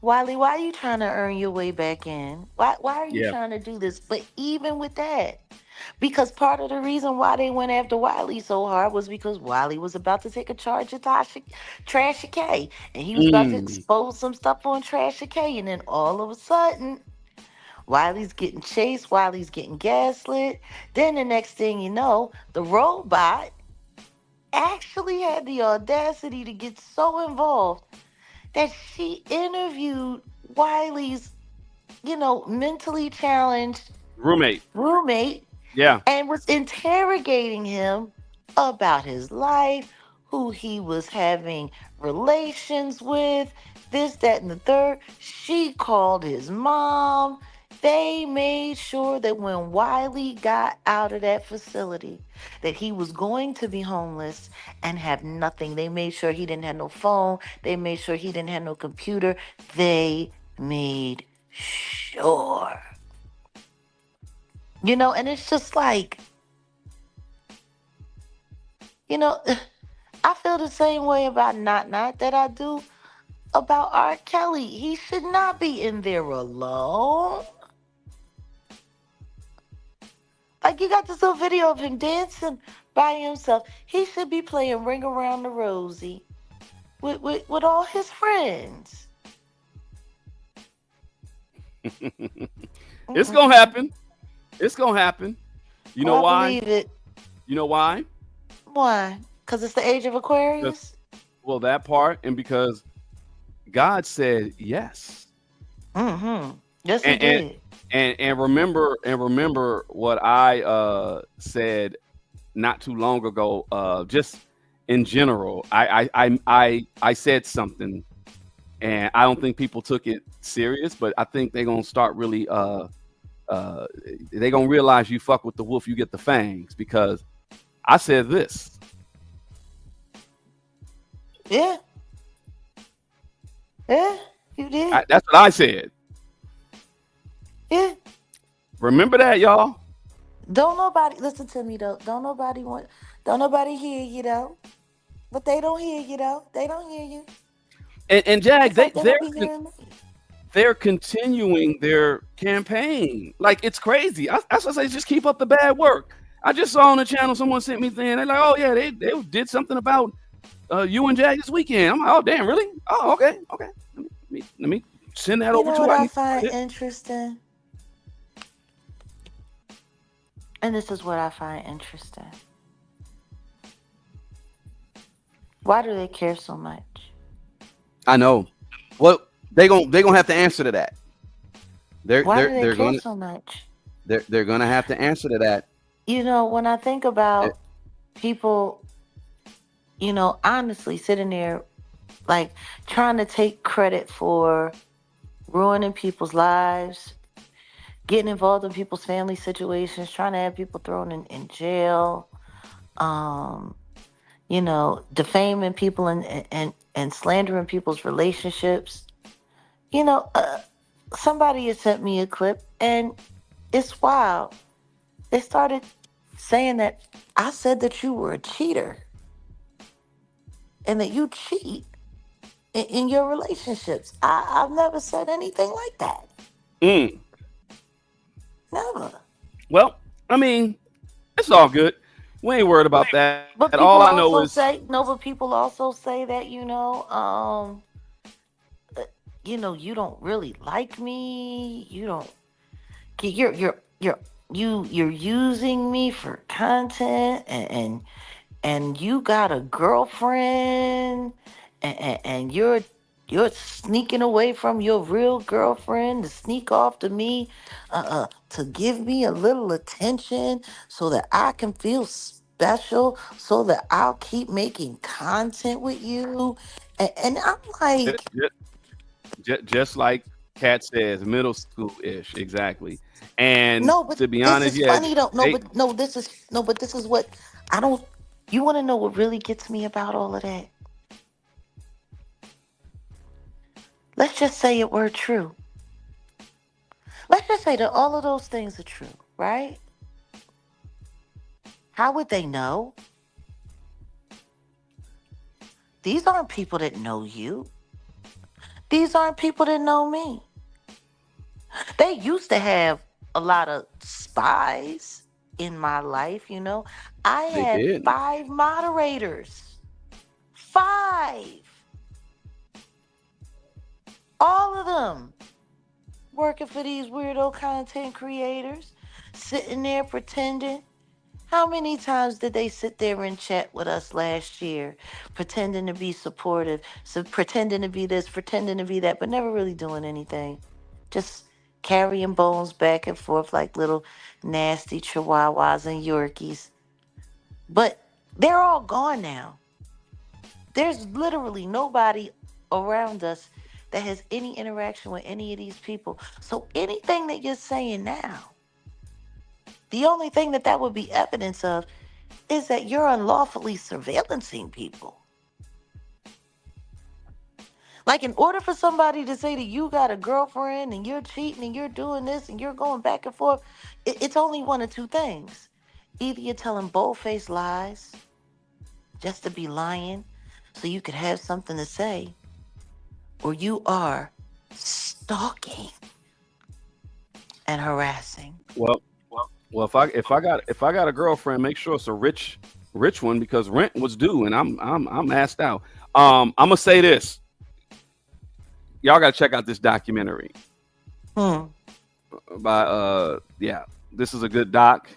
Wiley, why are you trying to earn your way back in? Why are you Yeah. trying to do this? But even with that, because part of the reason why they went after Wiley so hard was because Wiley was about to take a charge of Trashy K. And he was about to Mm. expose some stuff on Trashy K. And then all of a sudden, Wiley's getting chased, Wiley's getting gaslit. Then the next thing you know, the robot actually had the audacity to get so involved that she interviewed Wiley's, mentally challenged Roommate. roommate Yeah. and was interrogating him about his life, who he was having relations with, this, that, and the third. She called his mom. They made sure that when Wiley got out of that facility, that he was going to be homeless and have nothing. They made sure he didn't have no phone. They made sure he didn't have no computer. They made sure. And it's just like, I feel the same way about Not that I do about R. Kelly. He should not be in there alone. Like, you got this little video of him dancing by himself. He should be playing Ring Around the Rosie with all his friends. It's gonna happen. It's gonna happen. You know why? I believe it. You know why? Why? Because it's the age of Aquarius? Well, that part, and because God said yes. Mm-hmm. Yes, he did. And remember what I said not too long ago. Just in general, I said something, and I don't think people took it serious, but I think they're gonna start really they're gonna realize you fuck with the wolf, you get the fangs, because I said this. Yeah. Yeah, you did. That's what I said. Yeah. Remember that, y'all. Don't nobody listen to me though. Don't nobody hear you though. But they don't hear you though. They don't hear you. And Jag, they're continuing their campaign. Like, it's crazy. I say just keep up the bad work. I just saw on the channel someone sent me thing. They're like, oh yeah, they did something about you and Jag this weekend. I'm like, oh damn, really? Oh, okay. Let me send that over to what I find interesting. And this is what I find interesting. Why do they care so much? I know. Well, they're gonna have to answer to that. Why do they care so much? They're gonna have to answer to that. When I think about people, honestly sitting there, like, trying to take credit for ruining people's lives, getting involved in people's family situations, trying to have people thrown in jail, defaming people and slandering people's relationships. Somebody had sent me a clip, and it's wild. They started saying that I said that you were a cheater and that you cheat in your relationships. I've never said anything like that. Never. Well, I mean, it's all good. We ain't worried about that. But all I know is but people also say that, you don't really like me. You're using me for content, and you got a girlfriend, and you're sneaking away from your real girlfriend to sneak off to me, to give me a little attention so that I can feel special, so that I'll keep making content with you. And I'm like, just like Kat says, middle school-ish, exactly. And no, but to be honest, this is funny though. But this is what I don't. You want to know what really gets me about all of that? Let's just say it were true. Let's just say that all of those things are true, right? How would they know? These aren't people that know you. These aren't people that know me. They used to have a lot of spies in my life, you know. I They had did. 5 moderators. 5. All of them working for these weirdo content creators, sitting there pretending. How many times did they sit there and chat with us last year, pretending to be supportive, pretending to be this, pretending to be that, but never really doing anything? Just carrying bones back and forth like little nasty chihuahuas and Yorkies. But they're all gone now. There's literally nobody around us that has any interaction with any of these people. So anything that you're saying now, the only thing that would be evidence of is that you're unlawfully surveillancing people. Like, in order for somebody to say that you got a girlfriend and you're cheating and you're doing this and you're going back and forth, it's only one of two things. Either you're telling bold-faced lies just to be lying so you could have something to say, or you are stalking and harassing. Well, if I got a girlfriend, make sure it's a rich one, because rent was due and I'm asked out. I'm gonna say this. Y'all gotta check out this documentary. By this is a good doc.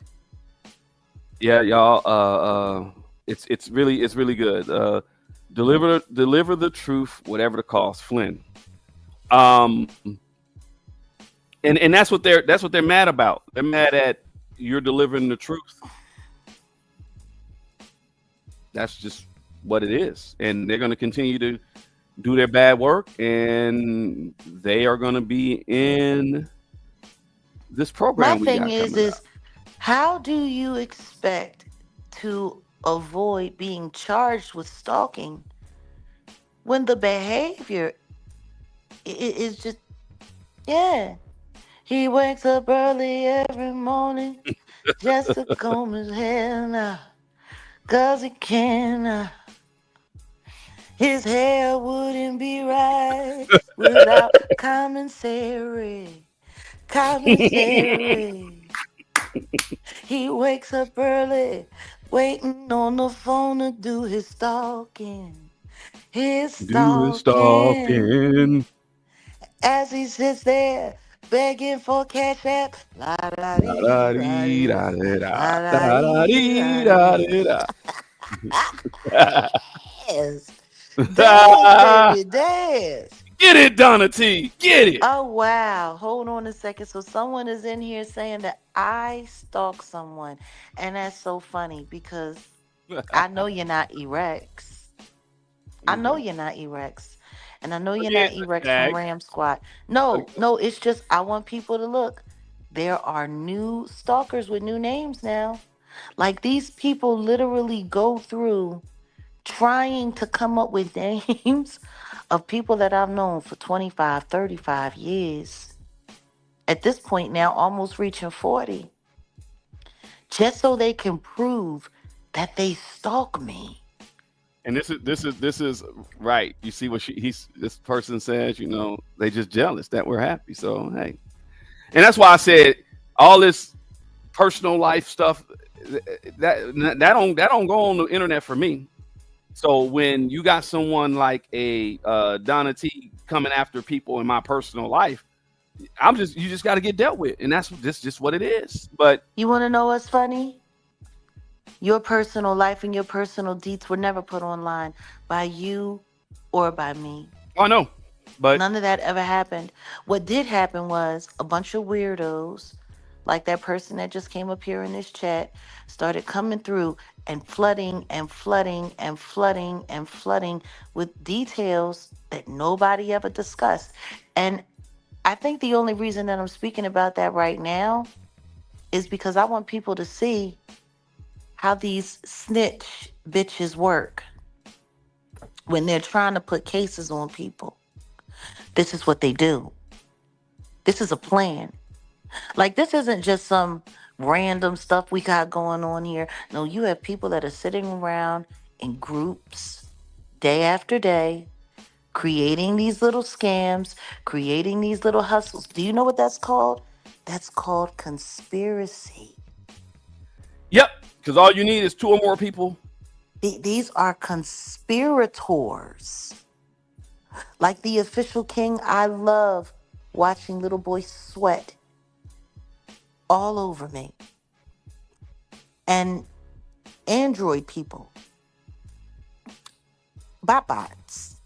Yeah, y'all. It's really good. Deliver the truth, whatever the cost, Flynn. And that's what they're mad about. They're mad at you're delivering the truth. That's just what it is, and they're going to continue to do their bad work, and they are going to be in this program. My thing is how do you expect to avoid being charged with stalking when the behavior is just, he wakes up early every morning just to comb his hair now, 'cause he can. His hair wouldn't be right without commissary. He wakes up early, waiting on the phone to do his stalking. His stalking. As he sits there begging for cash app. Yes. Dance, baby, dance. Get it, Donna T. Get it. Oh, wow. Hold on a second. So someone is in here saying that I stalk someone. And that's so funny because I know you're not Erex. I know you're not Erex. And I know you're not Erex from Ram Squad. No, it's just I want people to look. There are new stalkers with new names now. Like, these people literally go through trying to come up with names of people that I've known for 25, 35 years. At this point now, almost reaching 40. Just so they can prove that they stalk me. And this is right. You see what this person says, you know, they just jealous that we're happy. So, hey. And that's why I said all this personal life stuff that don't go on the internet for me. So when you got someone like a Donna T coming after people in my personal life, you just got to get dealt with, and that's just what it is. But you want to know what's funny? Your personal life and your personal deets were never put online by you or by me. I know, but none of that ever happened. What did happen was a bunch of weirdos, like that person that just came up here in this chat, started coming through and flooding with details that nobody ever discussed. And I think the only reason that I'm speaking about that right now is because I want people to see how these snitch bitches work when they're trying to put cases on people. This is what they do. This is a plan. Like, this isn't just some random stuff we got going on here. No, you have people that are sitting around in groups day after day, creating these little scams, creating these little hustles. Do you know what that's called? That's called conspiracy. Yep, because all you need is 2 or more people. These are conspirators. Like the official king, I love watching little boys sweat all over me. And Android people, bots.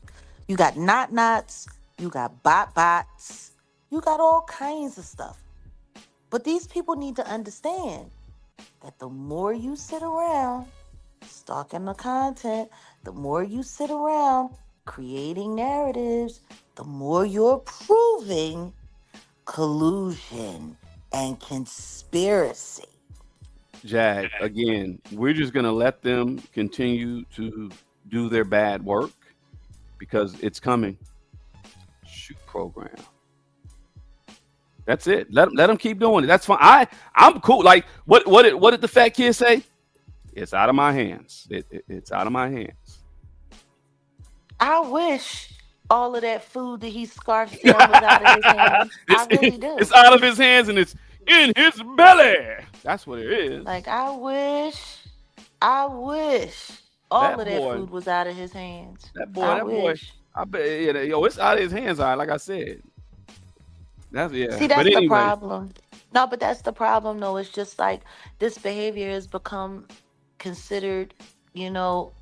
You got not-nots, you got bots, you got all kinds of stuff. But these people need to understand that the more you sit around stalking the content, the more you sit around creating narratives, the more you're proving collusion and conspiracy. Jag, again, we're just going to let them continue to do their bad work because it's coming. Shoot program. That's it. Let them keep doing it. That's fine. I'm cool. Like what did the fat kid say? It's out of my hands. It's out of my hands. I wish all of that food that he scarfed down was out of his hands. I really do. It's out of his hands and it's in his belly. That's what it is. Like I wish all of that food was out of his hands. Boy. I bet yo, it's out of his hands. All right, like I said. See, that's the problem. No, but that's the problem. No, it's just like this behavior has become considered, normal.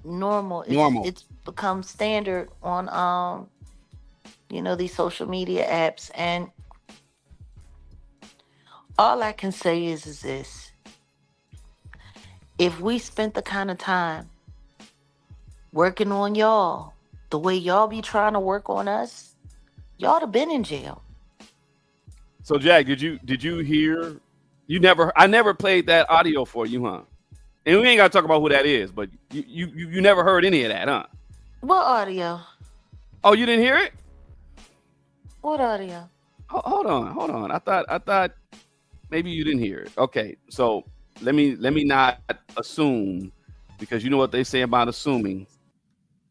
It's become standard on, these social media apps. And all I can say is this. If we spent the kind of time working on y'all, the way y'all be trying to work on us, y'all have been in jail. So Jack, did you hear? I never played that audio for you, huh? And we ain't gotta talk about who that is, but you never heard any of that, huh? What audio? Oh, you didn't hear it? What audio? Hold on. I thought maybe you didn't hear it. Okay, so let me not assume, because you know what they say about assuming.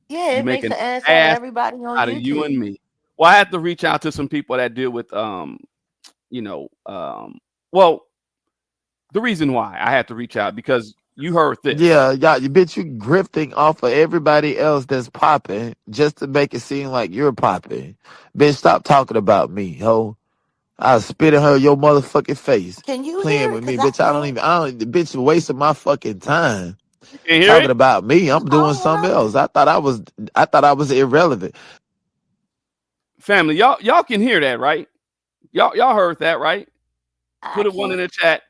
Yeah, it makes an ass out of everybody on out YouTube. Of you and me. Well, I have to reach out to some people that deal with well, the reason why I had to reach out, because you heard this. Yeah, you bitch, you grifting off of everybody else that's popping just to make it seem like you're popping. Bitch, stop talking about me, ho. I'll spit in your motherfucking face. Can you playing hear with it? me, bitch. The bitch wasting my fucking time. Talking about me. I'm doing something else. I thought I was irrelevant. Family, y'all can hear that, right? Y'all heard that, right? Put a 1 in the chat.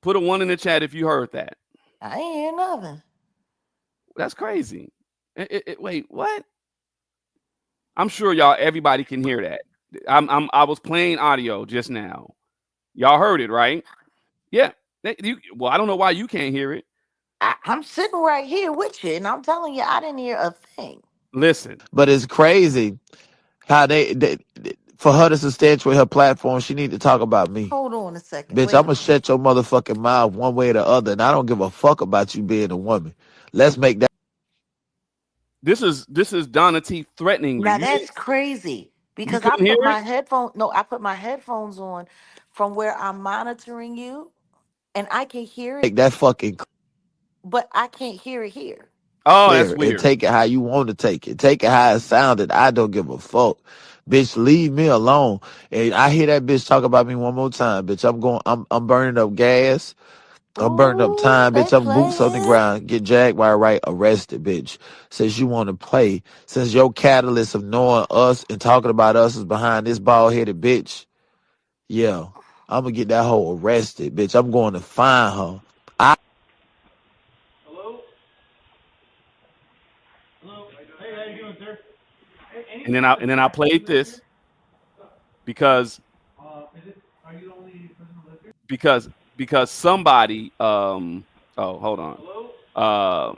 Put a 1 in the chat if you heard that. I ain't hear nothing. That's crazy. Wait, what? I'm sure everybody can hear that. I was playing audio just now. Y'all heard it, right? Yeah. Well, I don't know why you can't hear it. I'm sitting right here with you, and I'm telling you, I didn't hear a thing. Listen. But it's crazy how they for her to substantiate her platform, she need to talk about me. Hold on a second. Bitch, I'm going to shut your motherfucking mouth one way or the other, and I don't give a fuck about you being a woman. Let's make that. This is Donna T threatening you. Now that's crazy, because I put my headphones on from where I'm monitoring you, and I can hear it. Make that fucking. But I can't hear it here. Oh, that's weird. And take it how you want to take it. Take it how it sounded. I don't give a fuck. Bitch, leave me alone. And I hear that bitch talk about me one more time. Bitch, I'm burning up gas. I'm burning up time, bitch. I'm boots on the ground. Get Jaguar right, arrested, bitch. Since you want to play, since your catalyst of knowing us and talking about us is behind this bald-headed bitch, yeah, I'm going to get that hoe arrested, bitch. I'm going to find her. Hello? Hey, how you doing, sir? And then I played this because Are you the only person who lives here? Because somebody hold on.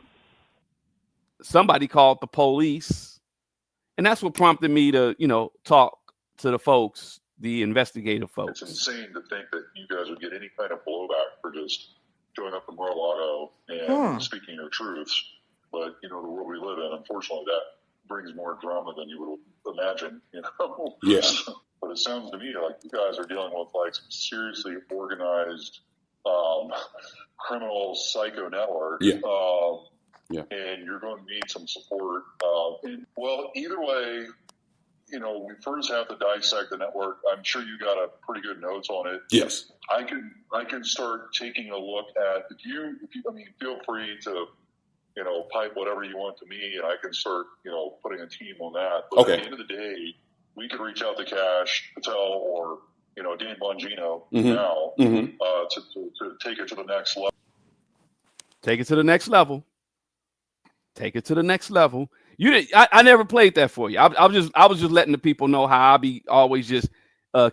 Somebody called the police, and that's what prompted me to talk to the folks the investigative folks. It's insane to think that you guys would get any kind of blowback for just showing up in Mar-a-Lago and speaking your truths. But, you know, the world we live in, unfortunately, that brings more drama than you would imagine, you know? Yeah. But it sounds to me like you guys are dealing with like some seriously organized criminal psycho network. Yeah. And you're going to need some support. Well, either way, you know, we first have to dissect the network. I'm sure you got a pretty good notes on it. Yes. I can start taking a look at if you I mean, feel free to, you know, pipe whatever you want to me, and I can start, you know, putting a team on that. But Okay. at the end of the day, we could reach out to Cash Patel or, you know, Dan Bongino now to take it to the next level. Take it to the next level. Take it to the next level. You did. I never played that for you. I was just letting the people know how I be always just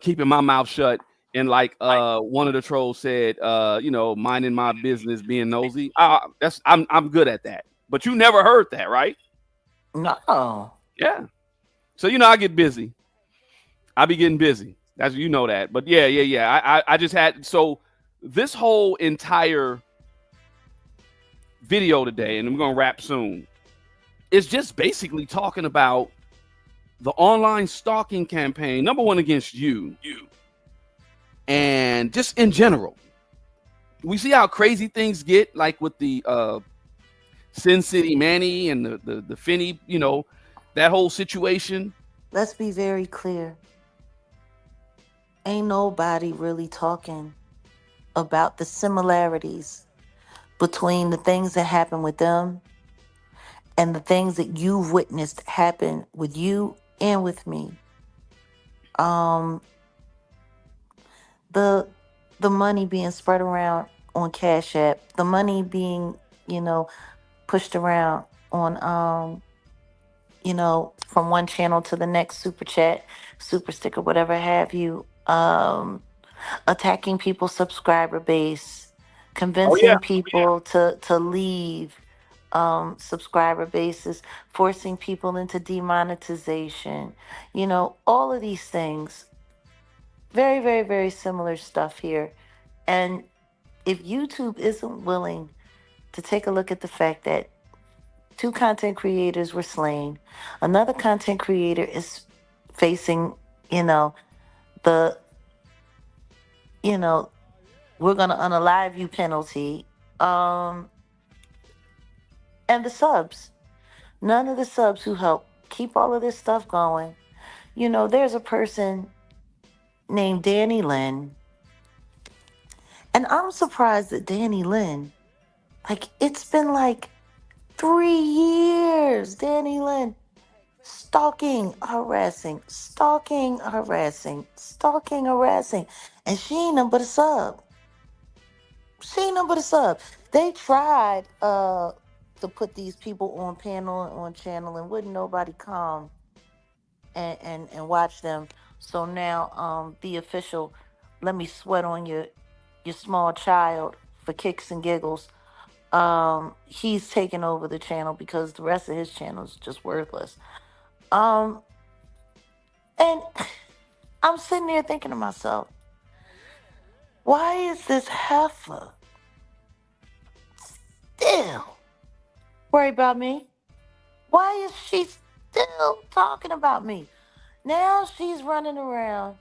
keeping my mouth shut. And like one of the trolls said, you know, minding my business, being nosy. I'm good at that. But you never heard that, right? No. Yeah. So you know, I get busy. I be getting busy. That's, you know that. But yeah. I just had, so this whole entire video today, and I'm gonna wrap soon, is just basically talking about the online stalking campaign, number one, against you, and just in general. We see how crazy things get, like with the Sin City Manny and the Finney, you know, that whole situation. Let's be very clear. Ain't nobody really talking about the similarities between the things that happen with them and the things that you've witnessed happen with you and with me. The money being spread around on Cash App, the money being, you know, pushed around on, you know, from one channel to the next, super chat, super sticker, whatever have you, attacking people's subscriber base, convincing people to leave subscriber bases, forcing people into demonetization, you know, all of these things. Very, very, very similar stuff here. And if YouTube isn't willing to take a look at the fact that 2 content creators were slain, another content creator is facing, you know, we're going to unalive you penalty, and the subs. None of the subs who help keep all of this stuff going. You know, there's a person named Danny Lynn. And I'm surprised that Danny Lynn, like, it's been like 3 years, Danny Lynn, stalking, harassing. And she ain't nothing but a sub. They tried to put these people on panel and on channel, and wouldn't nobody come and watch them. So now the official, let me sweat on your small child for kicks and giggles. He's taken over the channel because the rest of his channel is just worthless. And I'm sitting there thinking to myself, why is this heifer still worried about me? Why is she still talking about me? Now she's running around.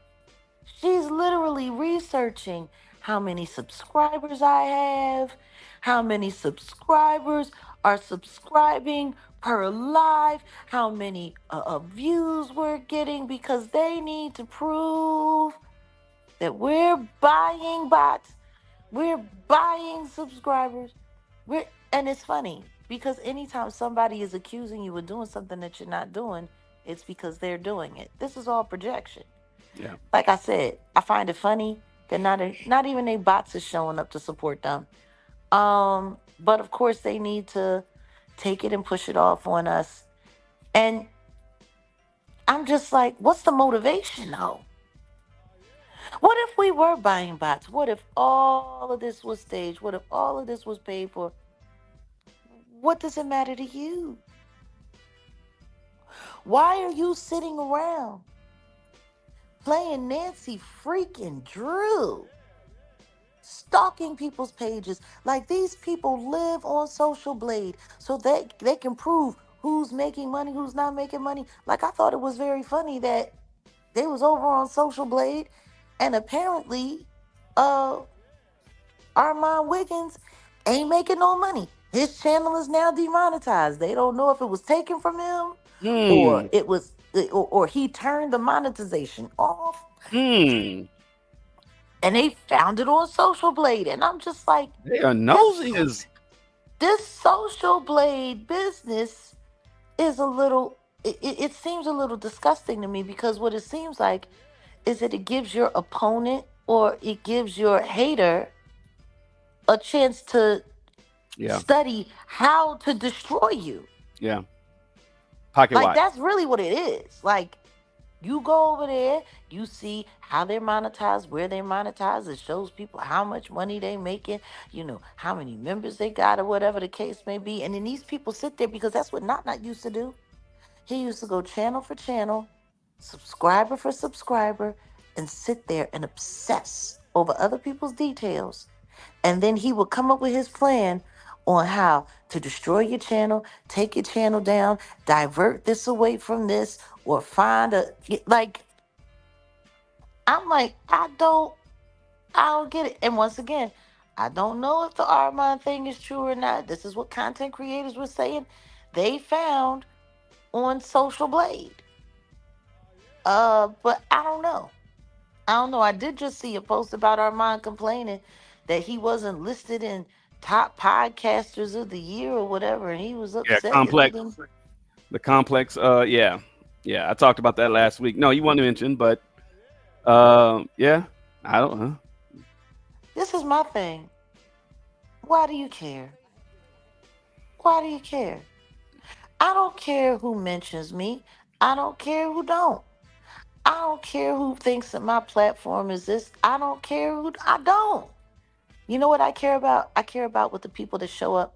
She's literally researching how many subscribers I have, how many subscribers are subscribing per live, how many views we're getting, because they need to prove that we're buying bots, we're buying subscribers. And it's funny, because anytime somebody is accusing you of doing something that you're not doing, it's because they're doing it. This is all projection. Yeah. Like I said, I find it funny that not even their bots is showing up to support them. But of course they need to take it and push it off on us. And I'm just like, what's the motivation though? What if we were buying bots? What if all of this was staged? What if all of this was paid for? What does it matter to you? Why are you sitting around playing Nancy freaking Drew, stalking people's pages. Like, these people live on Social Blade so that they can prove who's making money, who's not making money. Like, I thought it was very funny that they was over on Social Blade, and apparently Armand Wiggins ain't making no money. His channel is now demonetized. They don't know if it was taken from him or it was or he turned the monetization off. And they found it on Social Blade, and I'm just like, they are nosy as this Social Blade business is a little. It seems a little disgusting to me, because what it seems like is that it gives your opponent or it gives your hater a chance to study how to destroy you. Yeah. Pocket Like, watch. that's really what it is. Like, you go over there, you see how they're monetized, where they're monetized. It shows people how much money they making, you know, how many members they got or whatever the case may be. And then these people sit there, because that's what Not used to do. He used to go channel for channel, subscriber for subscriber, and sit there and obsess over other people's details. And then he would come up with his plan on how to destroy your channel, take your channel down, divert this away from this, or find a, like, I'm like, I don't get it. And once again, I don't know if the Armand thing is true or not. This is what content creators were saying they found on Social Blade. But I don't know. I did just see a post about Armand complaining that he wasn't listed in top podcasters of the year or whatever, and he was upset. Complex. The Complex. Yeah. I talked about that last week. No, you want to mention, but yeah, I don't know. This is my thing. Why do you care? Why do you care? I don't care who mentions me. I don't care who don't. I don't care who thinks that my platform is this. I don't care who. I don't. You know what I care about? I care about what the people that show up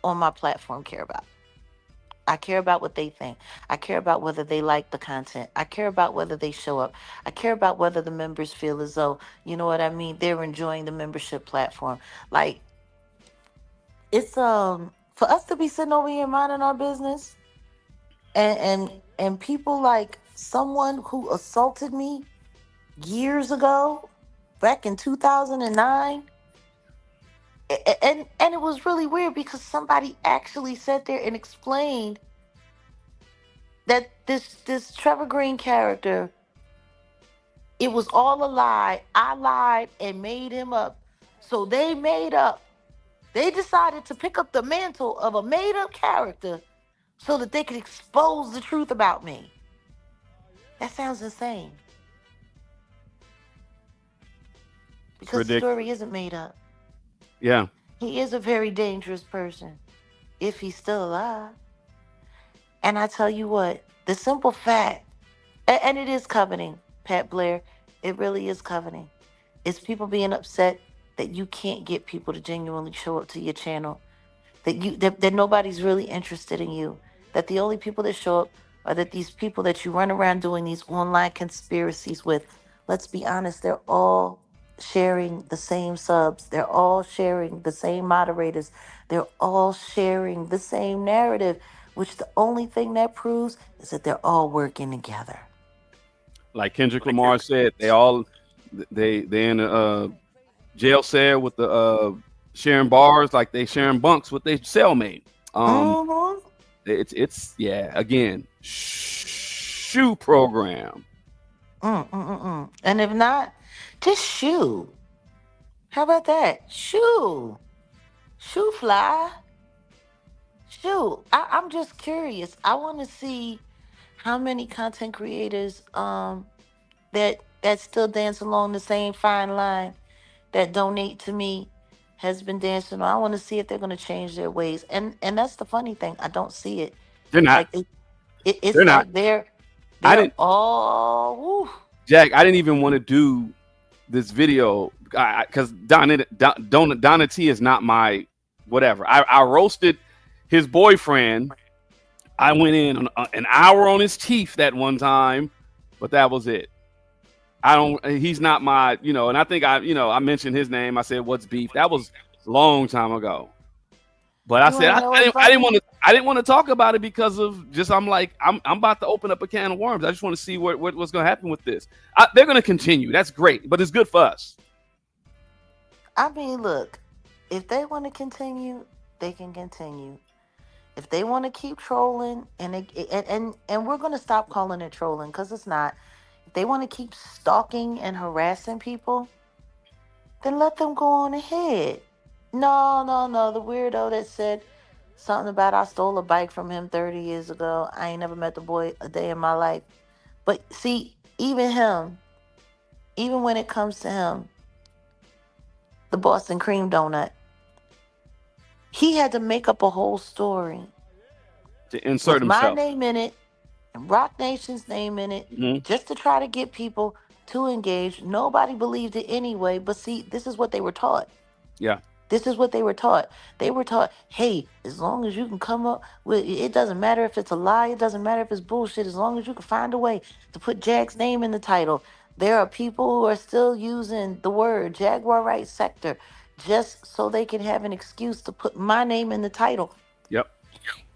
on my platform care about. I care about what they think. I care about whether they like the content. I care about whether they show up. I care about whether the members feel as though, you know what I mean, they're enjoying the membership platform. Like, it's for us to be sitting over here minding our business and people like someone who assaulted me years ago, back in 2009. And it was really weird, because somebody actually sat there and explained that this Trevor Green character, it was all a lie. I lied and made him up. So they decided to pick up the mantle of a made up character so that they could expose the truth about me. That sounds insane. Because the story isn't made up. Yeah. He is a very dangerous person, if he's still alive. And I tell you what, the simple fact, and it is coveting, Pat Blair, it really is coveting. It's people being upset that you can't get people to genuinely show up to your channel, that nobody's really interested in you, that the only people that show up are that these people that you run around doing these online conspiracies with. Let's be honest, they're all sharing the same subs. They're all sharing the same moderators. They're all sharing the same narrative, which the only thing that proves is that they're all working together. Like Kendrick Lamar said, they in a jail cell with the sharing bars, like they sharing bunks with their cellmate. It's again, shoe program. And if not, just shoe. How about that? Shoe fly. Shoe. I'm just curious. I want to see how many content creators that still dance along the same fine line that donate to me has been dancing on. I want to see if they're going to change their ways. And that's the funny thing. I don't see it. They're not. Like it's they're like not. they're all. Woo. Jack, I didn't even want to do this video because Donna T is not my whatever. I roasted his boyfriend. I went in on an hour on his teeth that one time, but that was it. He's not my, and I think I mentioned his name. I said, what's beef? That was a long time ago. But I said, I didn't want to talk about it because of just, I'm about to open up a can of worms. I just want to see what's going to happen with this. They're going to continue. That's great, but it's good for us. I mean, look, if they want to continue, they can continue. If they want to keep trolling, and we're going to stop calling it trolling because it's not. If they want to keep stalking and harassing people, then let them go on ahead. No. The weirdo that said something about I stole a bike from him 30 years ago. I ain't never met the boy a day in my life. But see, even when it comes to him, the Boston cream donut, he had to make up a whole story to insert with himself. my name in it and Rock Nation's name in it, just to try to get people to engage. Nobody believed it anyway. But see, this is what they were taught. Yeah. This is what they were taught. They were taught, hey, as long as you can come up with, it doesn't matter if it's a lie, it doesn't matter if it's bullshit, as long as you can find a way to put Jag's name in the title. There are people who are still using the word Jaguar Right Sector just so they can have an excuse to put my name in the title. Yep.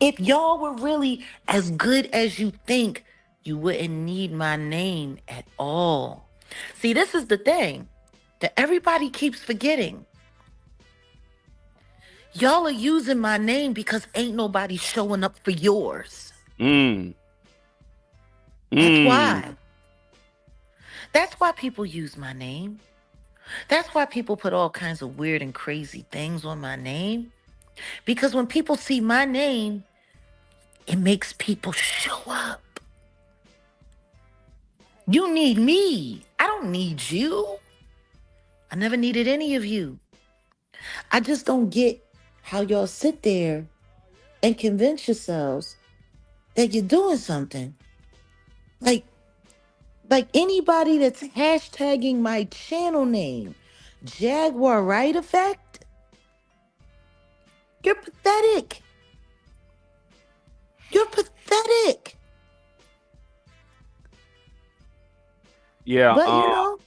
If y'all were really as good as you think, you wouldn't need my name at all. See, this is the thing that everybody keeps forgetting. Y'all are using my name because ain't nobody showing up for yours. That's why. That's why people use my name. That's why people put all kinds of weird and crazy things on my name. Because when people see my name, it makes people show up. You need me. I don't need you. I never needed any of you. I just don't get how y'all sit there and convince yourselves that you're doing something. Like anybody that's hashtagging my channel name, Jaguar Right Effect, you're pathetic. You're pathetic. Yeah. But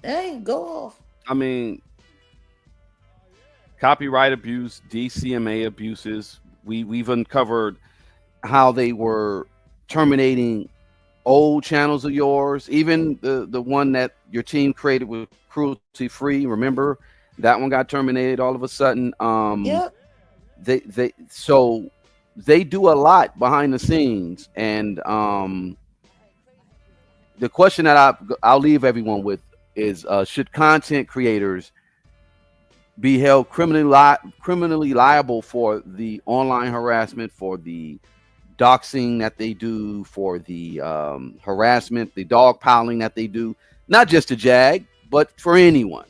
hey, go off. I mean, copyright abuse, DCMA abuses. We've uncovered how they were terminating old channels of yours, even the one that your team created with cruelty free. Remember that one got terminated all of a sudden. Yep. They do a lot behind the scenes, and the question that I'll leave everyone with is: should content creators be held criminally liable for the online harassment, for the doxing that they do, for the harassment, the dog piling that they do, not just to Jag, but for anyone?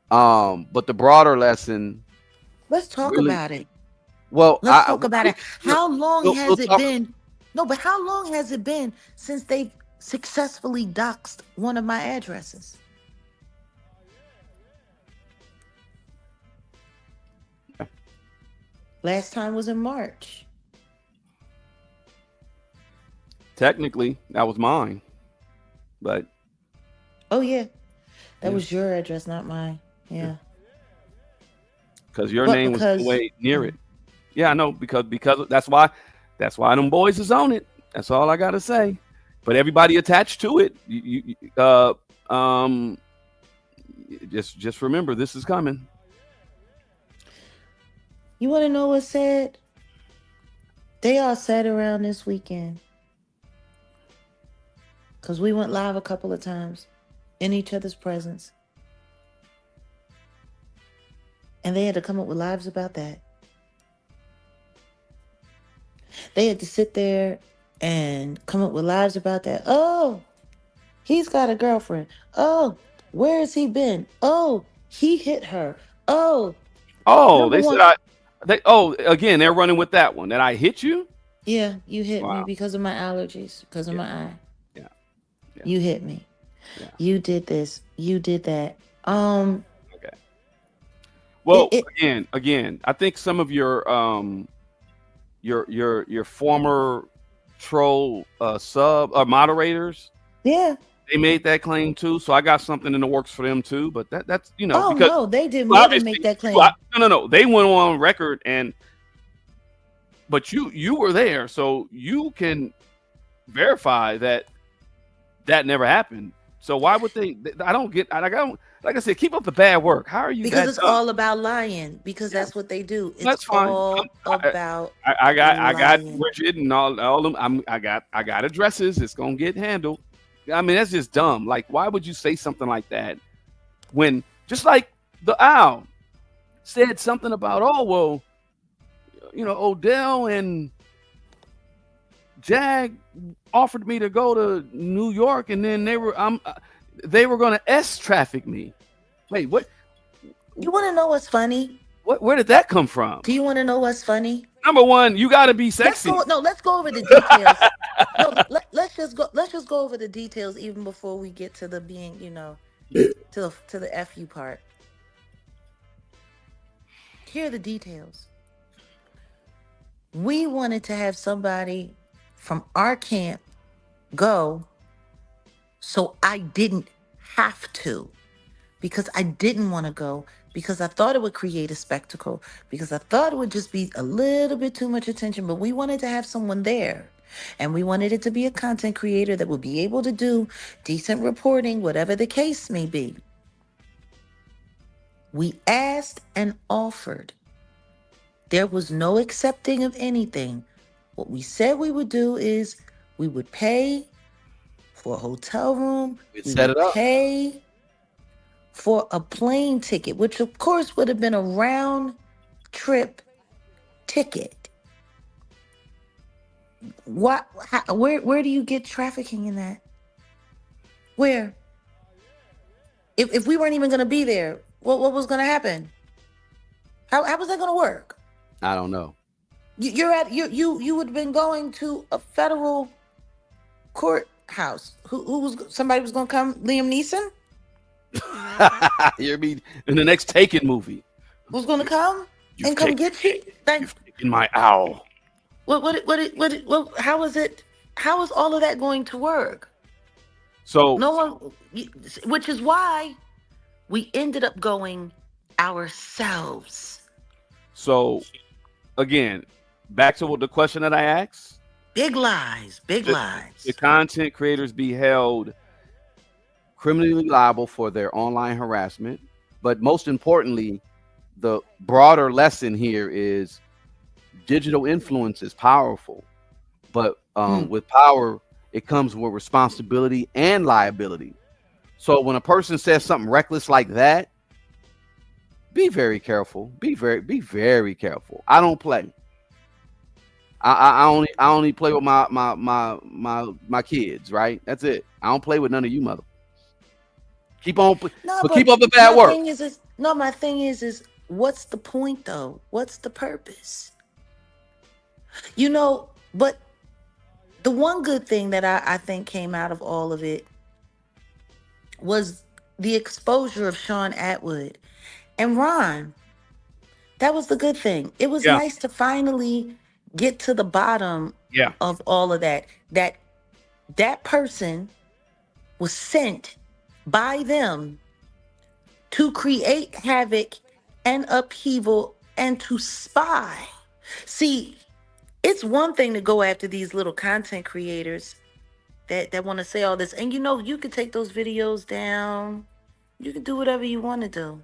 But the broader lesson. Let's talk about it. Well, let's talk about it. How long has it been? No, but how long has it been since they've successfully doxed one of my addresses? Last time was in March. Technically, that was mine, but oh yeah, that was your address, not mine. Yeah, because your name was way near it. Yeah, I know, because that's why them boys is on it. That's all I gotta say. But everybody attached to it, just remember, this is coming. You want to know what's sad? They all sat around this weekend because we went live a couple of times in each other's presence. And they had to come up with lives about that. They had to sit there and come up with lives about that. Oh, he's got a girlfriend. Oh, where has he been? Oh, he hit her. Oh, they said again, they're running with that one. That I hit you? Yeah, you hit me because of my allergies, because of my eye. Yeah. You hit me. Yeah. You did this. You did that. Okay. Well, again, I think some of your former troll sub or moderators. Yeah. They made that claim too, so I got something in the works for them too. But that's Oh because no, they did more than make that claim. No. They went on record but you were there, so you can verify that never happened. So why would they? I don't get. Like I said, keep up the bad work. How are you? Because it's all about lying. Because that's what they do. It's that's fine. all about. I got Bridget and all them. I got addresses. It's gonna get handled. I mean, that's just dumb. Like, why would you say something like that when just like the owl said something about, oh well, Odell and Jag offered me to go to New York, and then they were going to traffic me. Wait, what? You want to know what's funny? Where did that come from? Do you want to know what's funny? Number one, you got to be sexy. Let's go over the details. Let's just go over the details even before we get to the being, to the FU part. Here are the details. We wanted to have somebody from our camp go, so I didn't have to, because I didn't want to go, because I thought it would create a spectacle, because I thought it would just be a little bit too much attention. But we wanted to have someone there, and we wanted it to be a content creator that would be able to do decent reporting, whatever the case may be. We asked and offered. There was no accepting of anything. What we said we would do is we would pay for a hotel room. We set it up. Pay for a plane ticket, which of course would have been a round trip ticket. Where do you get trafficking in that? Where? If we weren't even going to be there, what was going to happen? How was that going to work? I don't know. You would have been going to a federal courthouse. Somebody was going to come? Liam Neeson? You mean in the next Taken movie? Who's going to come and come get you? You've taken my owl. How is it? How is all of that going to work? So no one, which is why we ended up going ourselves. So again, back to the question that I asked. Big lies. The content creators be held criminally liable for their online harassment. But most importantly, the broader lesson here is digital influence is powerful. But with power, it comes with responsibility and liability. So when a person says something reckless like that, be very careful. Be very careful. I don't play. I only play with my kids, right? That's it. I don't play with none of you mother. Keep up the bad work. My thing is what's the point though? What's the purpose? But the one good thing that I think came out of all of it was the exposure of Sean Atwood and Ron. That was the good thing. It was nice to finally get to the bottom of all of that. That person was sent by them to create havoc and upheaval and to spy. See, it's one thing to go after these little content creators that want to say all this. And you can take those videos down. You can do whatever you want to do.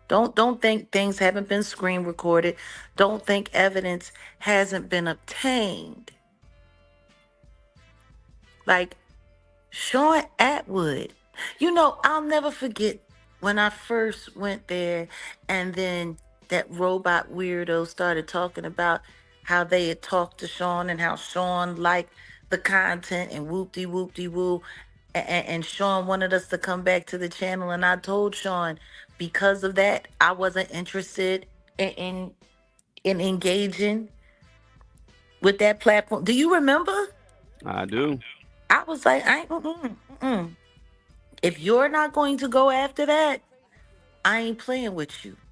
Don't think things haven't been screen recorded. Don't think evidence hasn't been obtained. Like Sean Atwood. I'll never forget when I first went there and then that robot weirdo started talking about how they had talked to Sean and how Sean liked the content and whoop-de-whoop-de-woo. And Sean wanted us to come back to the channel. And I told Sean, because of that, I wasn't interested in engaging with that platform. Do you remember? I do. I was like, if you're not going to go after that, I ain't playing with you.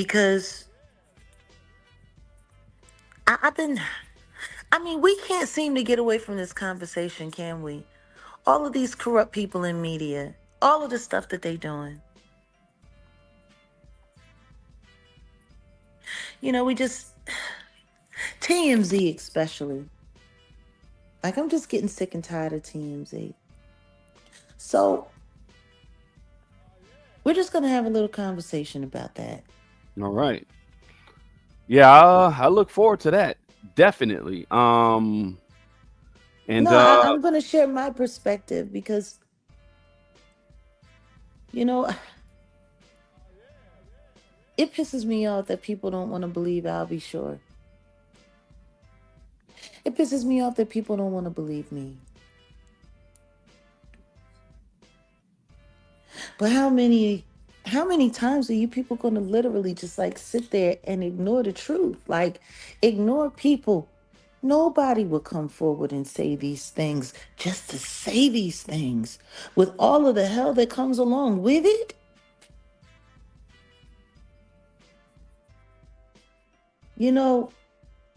because we can't seem to get away from this conversation, can we? All of these corrupt people in media, all of the stuff that they doing. We just, TMZ especially. Like, I'm just getting sick and tired of TMZ. So, we're just going to have a little conversation about that. All right. Yeah, I look forward to that. Definitely. I'm going to share my perspective because, it pisses me off that people don't want to believe I'll be sure. It pisses me off that people don't want to believe me. But how many times are you people going to literally just like sit there and ignore the truth? Like, ignore people. Nobody will come forward and say these things just to say these things with all of the hell that comes along with it.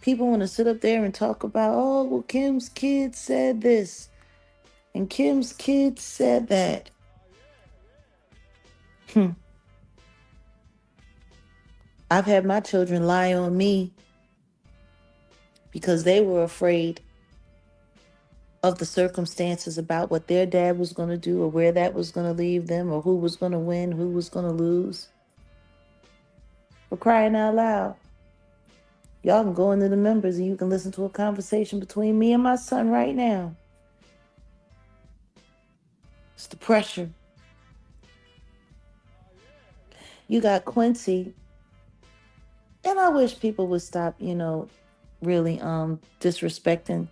People want to sit up there and talk about, oh, well, Kim's kid said this and Kim's kid said that. I've had my children lie on me because they were afraid of the circumstances about what their dad was going to do or where that was going to leave them or who was going to win, who was going to lose. For crying out loud. Y'all can go into the members and you can listen to a conversation between me and my son right now. It's the pressure. You got Quincy. And I wish people would stop, really disrespecting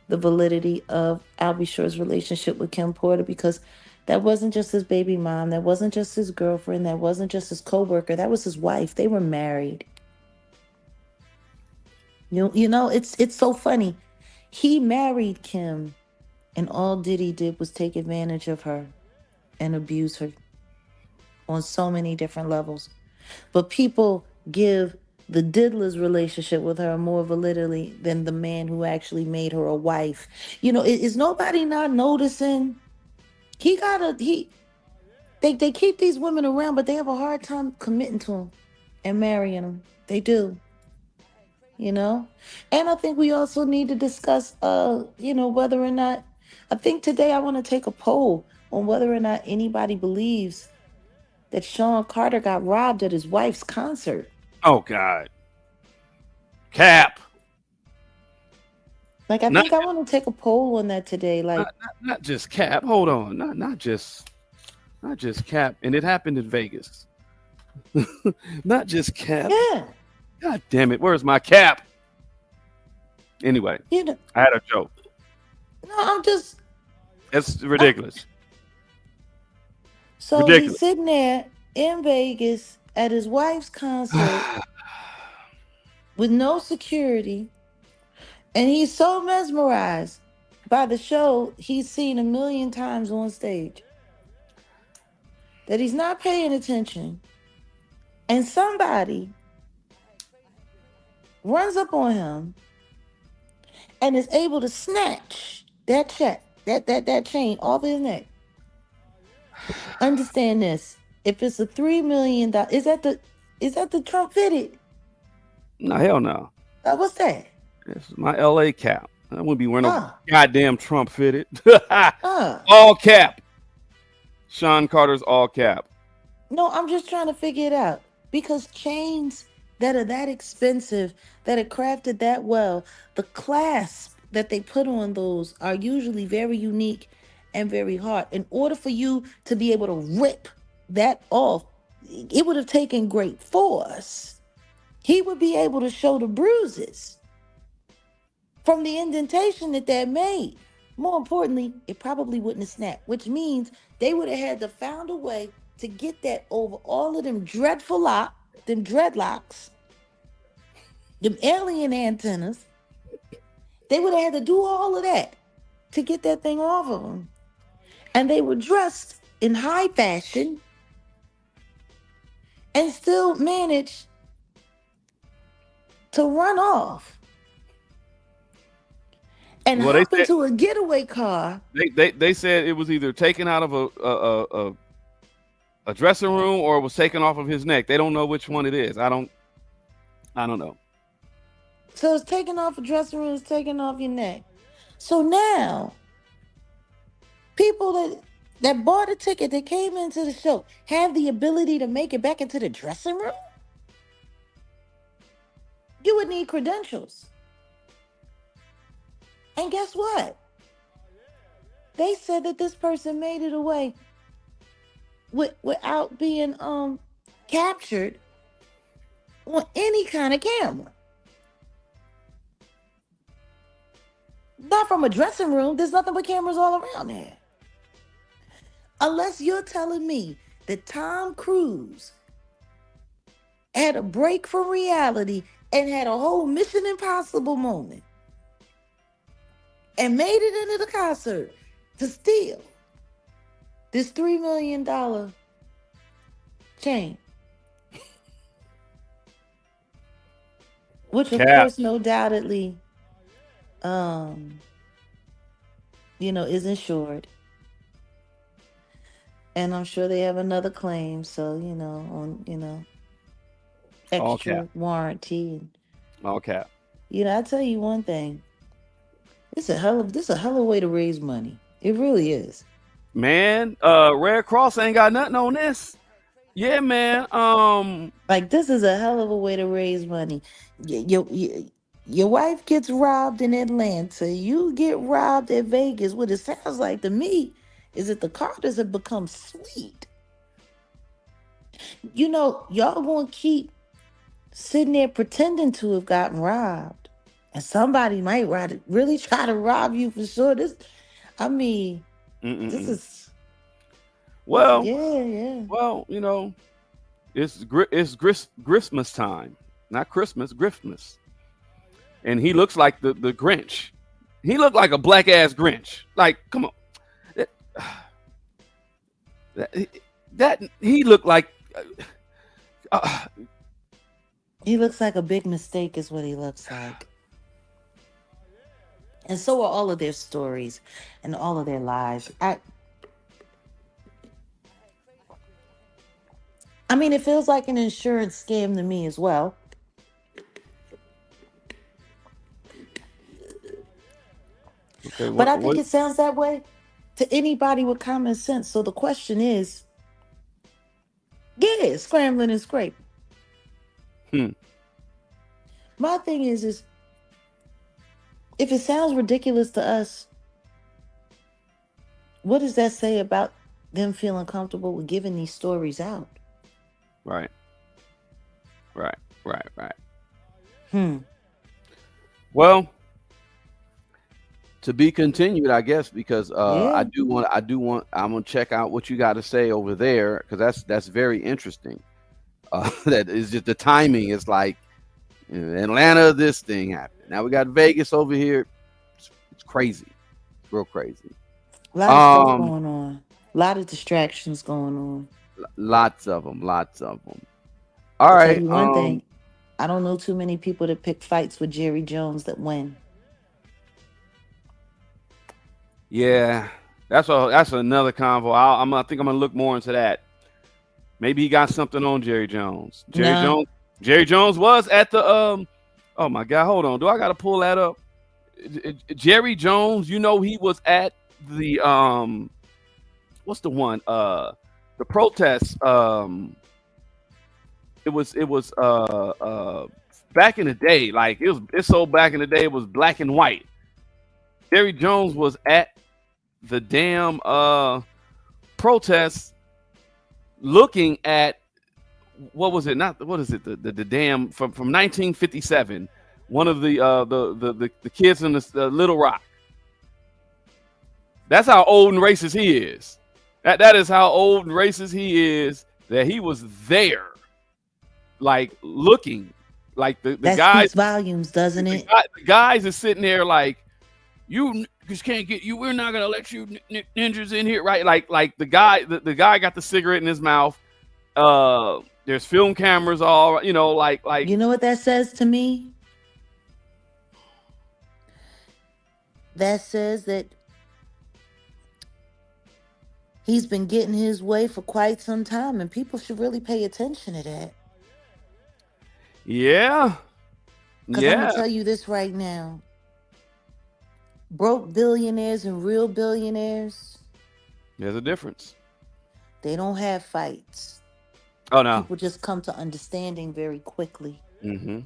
the validity of Albie Shore's relationship with Kim Porter, because that wasn't just his baby mom. That wasn't just his girlfriend. That wasn't just his coworker. That was his wife. They were married. It's so funny. He married Kim, and all Diddy did was take advantage of her and abuse her on so many different levels. But people give the diddler's relationship with her more validity than the man who actually made her a wife. Is nobody not noticing? They keep these women around, but they have a hard time committing to them and marrying them. They do. And I think we also need to discuss, whether or not, I think today I want to take a poll on whether or not anybody believes that Sean Carter got robbed at his wife's concert. Oh, God. Cap. Like, I think I want to take a poll on that today. Like, not just Cap. Hold on. Not just Cap. And it happened in Vegas. Not just Cap. Yeah. God damn it. Where's my cap? Anyway, I had a joke. No, I'm just. It's ridiculous. So he's sitting there in Vegas at his wife's concert with no security. And he's so mesmerized by the show he's seen 1 million times on stage that he's not paying attention. And somebody runs up on him and is able to snatch that check, that chain off his neck. Understand this. If it's a $3 million, is that the Trump fitted? No, hell no. What's that? It's my LA cap. I wouldn't be wearing no goddamn Trump fitted. All cap. Sean Carter's all cap. No, I'm just trying to figure it out. Because chains that are that expensive, that are crafted that well, the clasp that they put on those are usually very unique and very hard. In order for you to be able to rip that off, it would have taken great force. He would be able to show the bruises from the indentation that made. More importantly, it probably wouldn't have snapped, which means they would have had to found a way to get that over all of them dreadlocks, them alien antennas. They would have had to do all of that to get that thing off of them. And they were dressed in high fashion and still managed to run off and Well, they hop said into a getaway car. they said it was either taken out of a dressing room or it was taken off of his neck. They don't know which one it is. I don't know. So it's taken off a dressing room, it's taken off your neck. So now, people that bought a ticket, that came into the show, have the ability to make it back into the dressing room? You would need credentials. And guess what? They said that this person made it away without being captured on any kind of camera. Not from a dressing room. There's nothing but cameras all around there. Unless you're telling me that Tom Cruise had a break from reality and had a whole Mission Impossible moment and made it into the concert to steal this $3 million chain. Which, of course, no doubtedly, is insured. And I'm sure they have another claim. So, extra warranty. All cap. I tell you one thing. This a hell of a way to raise money. It really is. Man, Red Cross ain't got nothing on this. Yeah, man. Like, this is a hell of a way to raise money. Your wife gets robbed in Atlanta. You get robbed at Vegas. What it sounds like to me is that the Carters have become sweet. Y'all gonna keep sitting there pretending to have gotten robbed. And somebody might really try to rob you for sure. This is... Well, yeah. Well, it's Christmas time. Not Christmas, Griftmas. And he looks like the Grinch. He looked like a black ass Grinch. Like, come on. That he looked like he looks like a big mistake is what he looks like. And so are all of their stories and all of their lives. I mean, it feels like an insurance scam to me as well. Okay, but I think it sounds that way to anybody with common sense. So the question is, scrambling and scraping. My thing is if it sounds ridiculous to us, what does that say about them feeling comfortable with giving these stories out? Right. Well, to be continued, I guess, because I'm gonna check out what you got to say over there, because that's very interesting. That is just the timing. It's like in Atlanta, this thing happened. Now we got Vegas over here. It's crazy, real crazy. A lot of stuff going on. A lot of distractions going on. Lots of them. All I'll right. tell you one thing. I don't know too many people that pick fights with Jerry Jones that win. Yeah, that's another convo. I think I'm gonna look more into that. Maybe he got something on Jerry Jones. Jerry Jones was at the oh my God, hold on. Do I gotta pull that up? Jerry Jones, he was at the what's the one? The protests. It was back in the day, like it's so back in the day it was black and white. Jerry Jones was at the damn protests looking at the damn from 1957, one of the kids in the Little Rock. That's how old and racist he is. That is how old and racist he is, that he was there, like looking, like the that guys. Speaks volumes, doesn't it? The guys are sitting there like, you just can't get you. We're not gonna let you ninjas in here, right? Like the guy got the cigarette in his mouth. There's film cameras all, like. You know what that says to me? that says that he's been getting his way for quite some time, and people should really pay attention to that. Yeah. Because I'm going to tell you this right now. Broke billionaires and real billionaires, There's a difference. they don't have fights. Oh, no. People just come to understanding very quickly. Mm-hmm.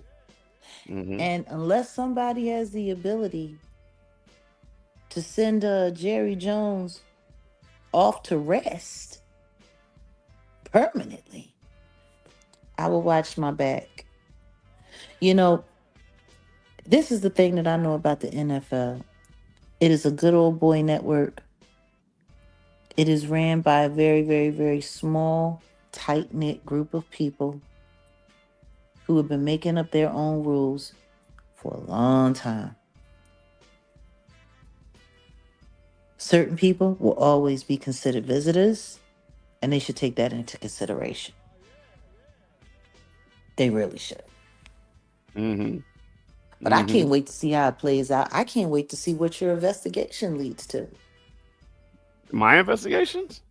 Mm-hmm. And unless somebody has the ability to send Jerry Jones off to rest permanently, I will watch my back. You know, this is the thing that I know about the NFL. It is a good old boy network. It is ran by a very, very, very small, tight-knit group of people who have been making up their own rules for a long time. Certain people will always be considered visitors, and they should take that into consideration. They really should. Mm-hmm. But I can't wait to see how it plays out. I can't wait to see what your investigation leads to. My investigations?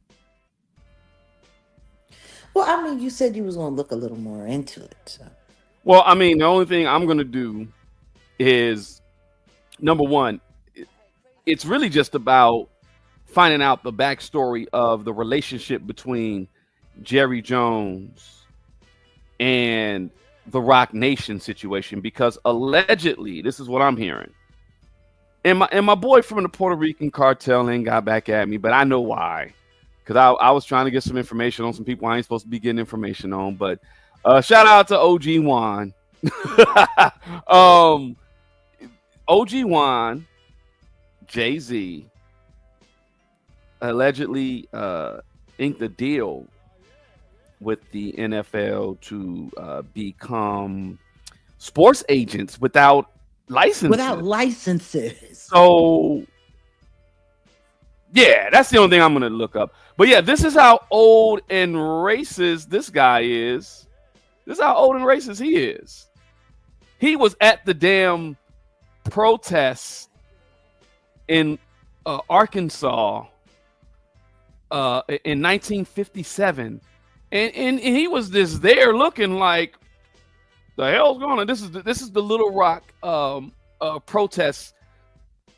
Well, I mean, you said you was going to look a little more into it. So. Well, I mean, the only thing I'm going to do is, number one, it's really just about finding out the backstory of the relationship between Jerry Jones and the Rock Nation situation, because allegedly, this is what I'm hearing. And my boy from the Puerto Rican cartel ain't got back at me, but I know why. Because I was trying to get some information on some people I ain't supposed to be getting information on. But shout out to OG Juan. OG Juan, Jay-Z, allegedly inked a deal with the NFL to become sports agents without licenses. Without licenses. So, yeah, that's the only thing I'm going to look up. But yeah, this is how old and racist this guy is. This is how old and racist he is. He was at the damn protests in Arkansas in 1957. And he was just there looking like, the hell's going on? This is the Little Rock protests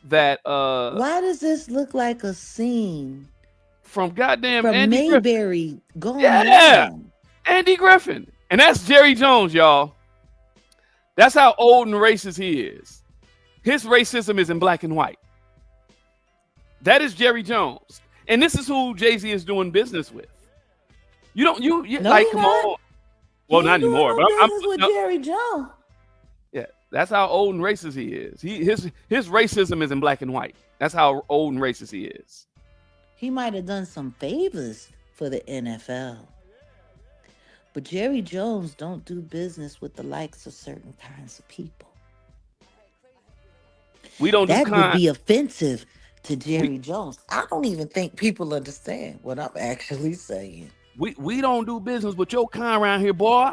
that why does this look like a scene from goddamn from Andy Mayberry Griffin. going Yeah, on? Andy Griffin. And that's Jerry Jones, y'all. That's how old and racist he is. His racism is in black and white. That is Jerry Jones. And this is who Jay-Z is doing business with. You don't No, like, he come not. on. Well, not anymore, but I'm with Jerry Jones. yeah, that's how old and racist he is. His racism is in black and white. That's how old and racist he is. He might have done some favors for the NFL. But Jerry Jones don't do business with the likes of certain kinds of people. We don't That do would be offensive to Jerry Jones. I don't even think people understand what I'm actually saying. We don't do business with your kind around here, boy.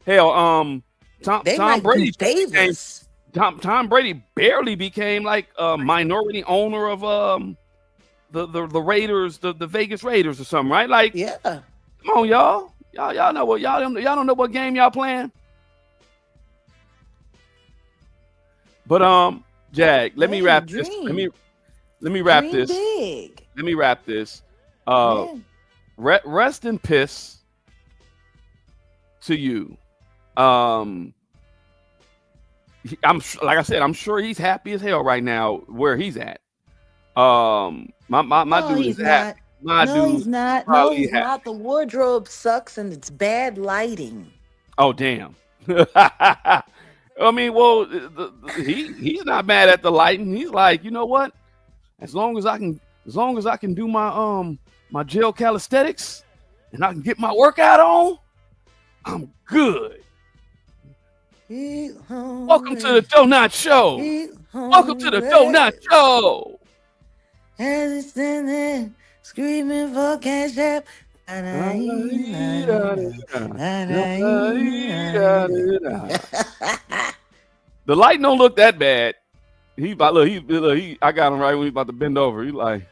Hell, Tom Brady Tom Brady barely became like a minority owner of the Raiders, the Vegas Raiders or something, right? Like, yeah. Come on, y'all. Y'all know what y'all don't know what game y'all playing. But Jag, let me wrap this. Let me wrap Dream this. big. Let me wrap this. Rest in piss to you. I'm like I said, I'm sure he's happy as hell right now where he's at. My dude is happy. He's not. No, he's not. The wardrobe sucks and it's bad lighting. Oh, damn. I mean, well, he's not mad at the lighting. He's like, you know what? As long as I can do my gel calisthenics and I can get my workout on, I'm good. Welcome to the Donut Show. Welcome to the Donut Show. As he's standing there screaming for cash app. The light don't look that bad. He about look. He. I got him right when he's about to bend over. He like.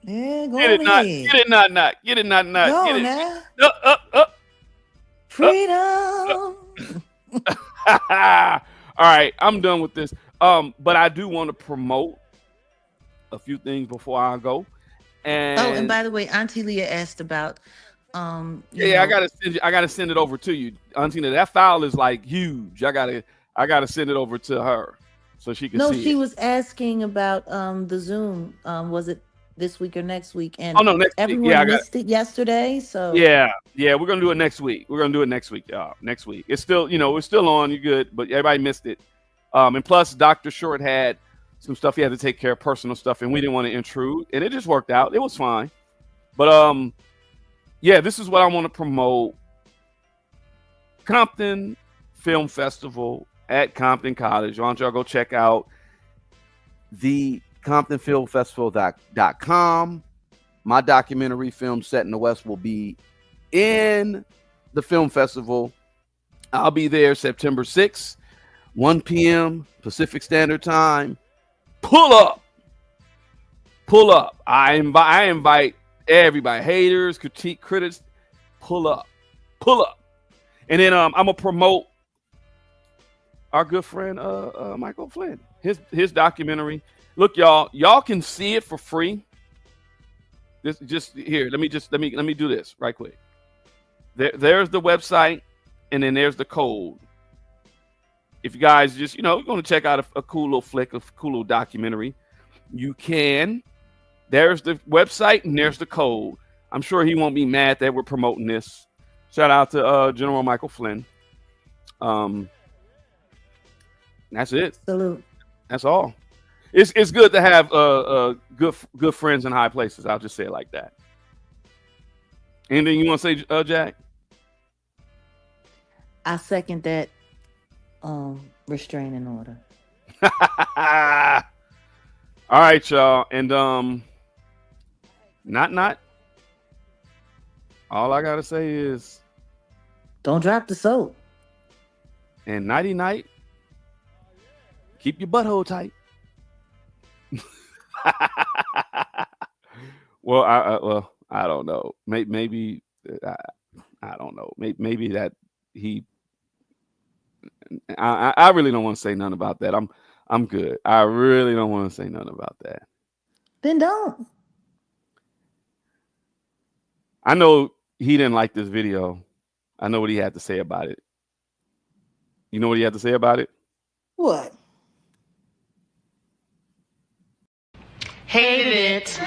Yeah, go Get it, not. ahead. Get it, not. Get it, not. Go Get it. now. Up. Freedom. All right, I'm done with this. But I do want to promote a few things before I go. And by the way, Auntie Leah asked about I gotta send it over to you, Auntie. That file is like huge. I gotta send it over to her so she can see. No, she it. was asking about the Zoom. Was it this week or next week? And next week. everyone Yeah, missed it yesterday. So yeah, we're gonna do it next week. We're gonna do it next week, y'all. Next week. It's still, we're still on. You're good, but everybody missed it. And plus, Dr. Short had some stuff he had to take care of, personal stuff, and we didn't want to intrude, and it just worked out. It was fine. But this is what I want to promote. Compton Film Festival at Compton College. Why don't y'all go check out the ComptonFilmFestival.com. My documentary film Set in the West will be in the film festival. I'll be there September 6th, 1 p.m. Pacific Standard Time. Pull up. I invite everybody, haters, critics. Pull up. And then I'm gonna promote our good friend Michael Flynn, his documentary. Look, y'all can see it for free. This just here. Let me do this right quick. There's the website, and then there's the code. If you guys just, we're going to check out a cool little flick, a cool little documentary, you can. There's the website, and there's the code. I'm sure he won't be mad that we're promoting this. Shout out to General Michael Flynn. That's it. Salute. That's all. It's good to have good friends in high places. I'll just say it like that. Anything you want to say, Jack? I second that restraining order. All right, y'all. And not all I gotta say is don't drop the soap. And nighty night. Keep your butthole tight. Well, I don't know. Maybe I don't know. Maybe that he. I really don't want to say nothing about that. I'm good. I really don't want to say nothing about that. Then don't. I know he didn't like this video. I know what he had to say about it. You know what he had to say about it? What? Hate it.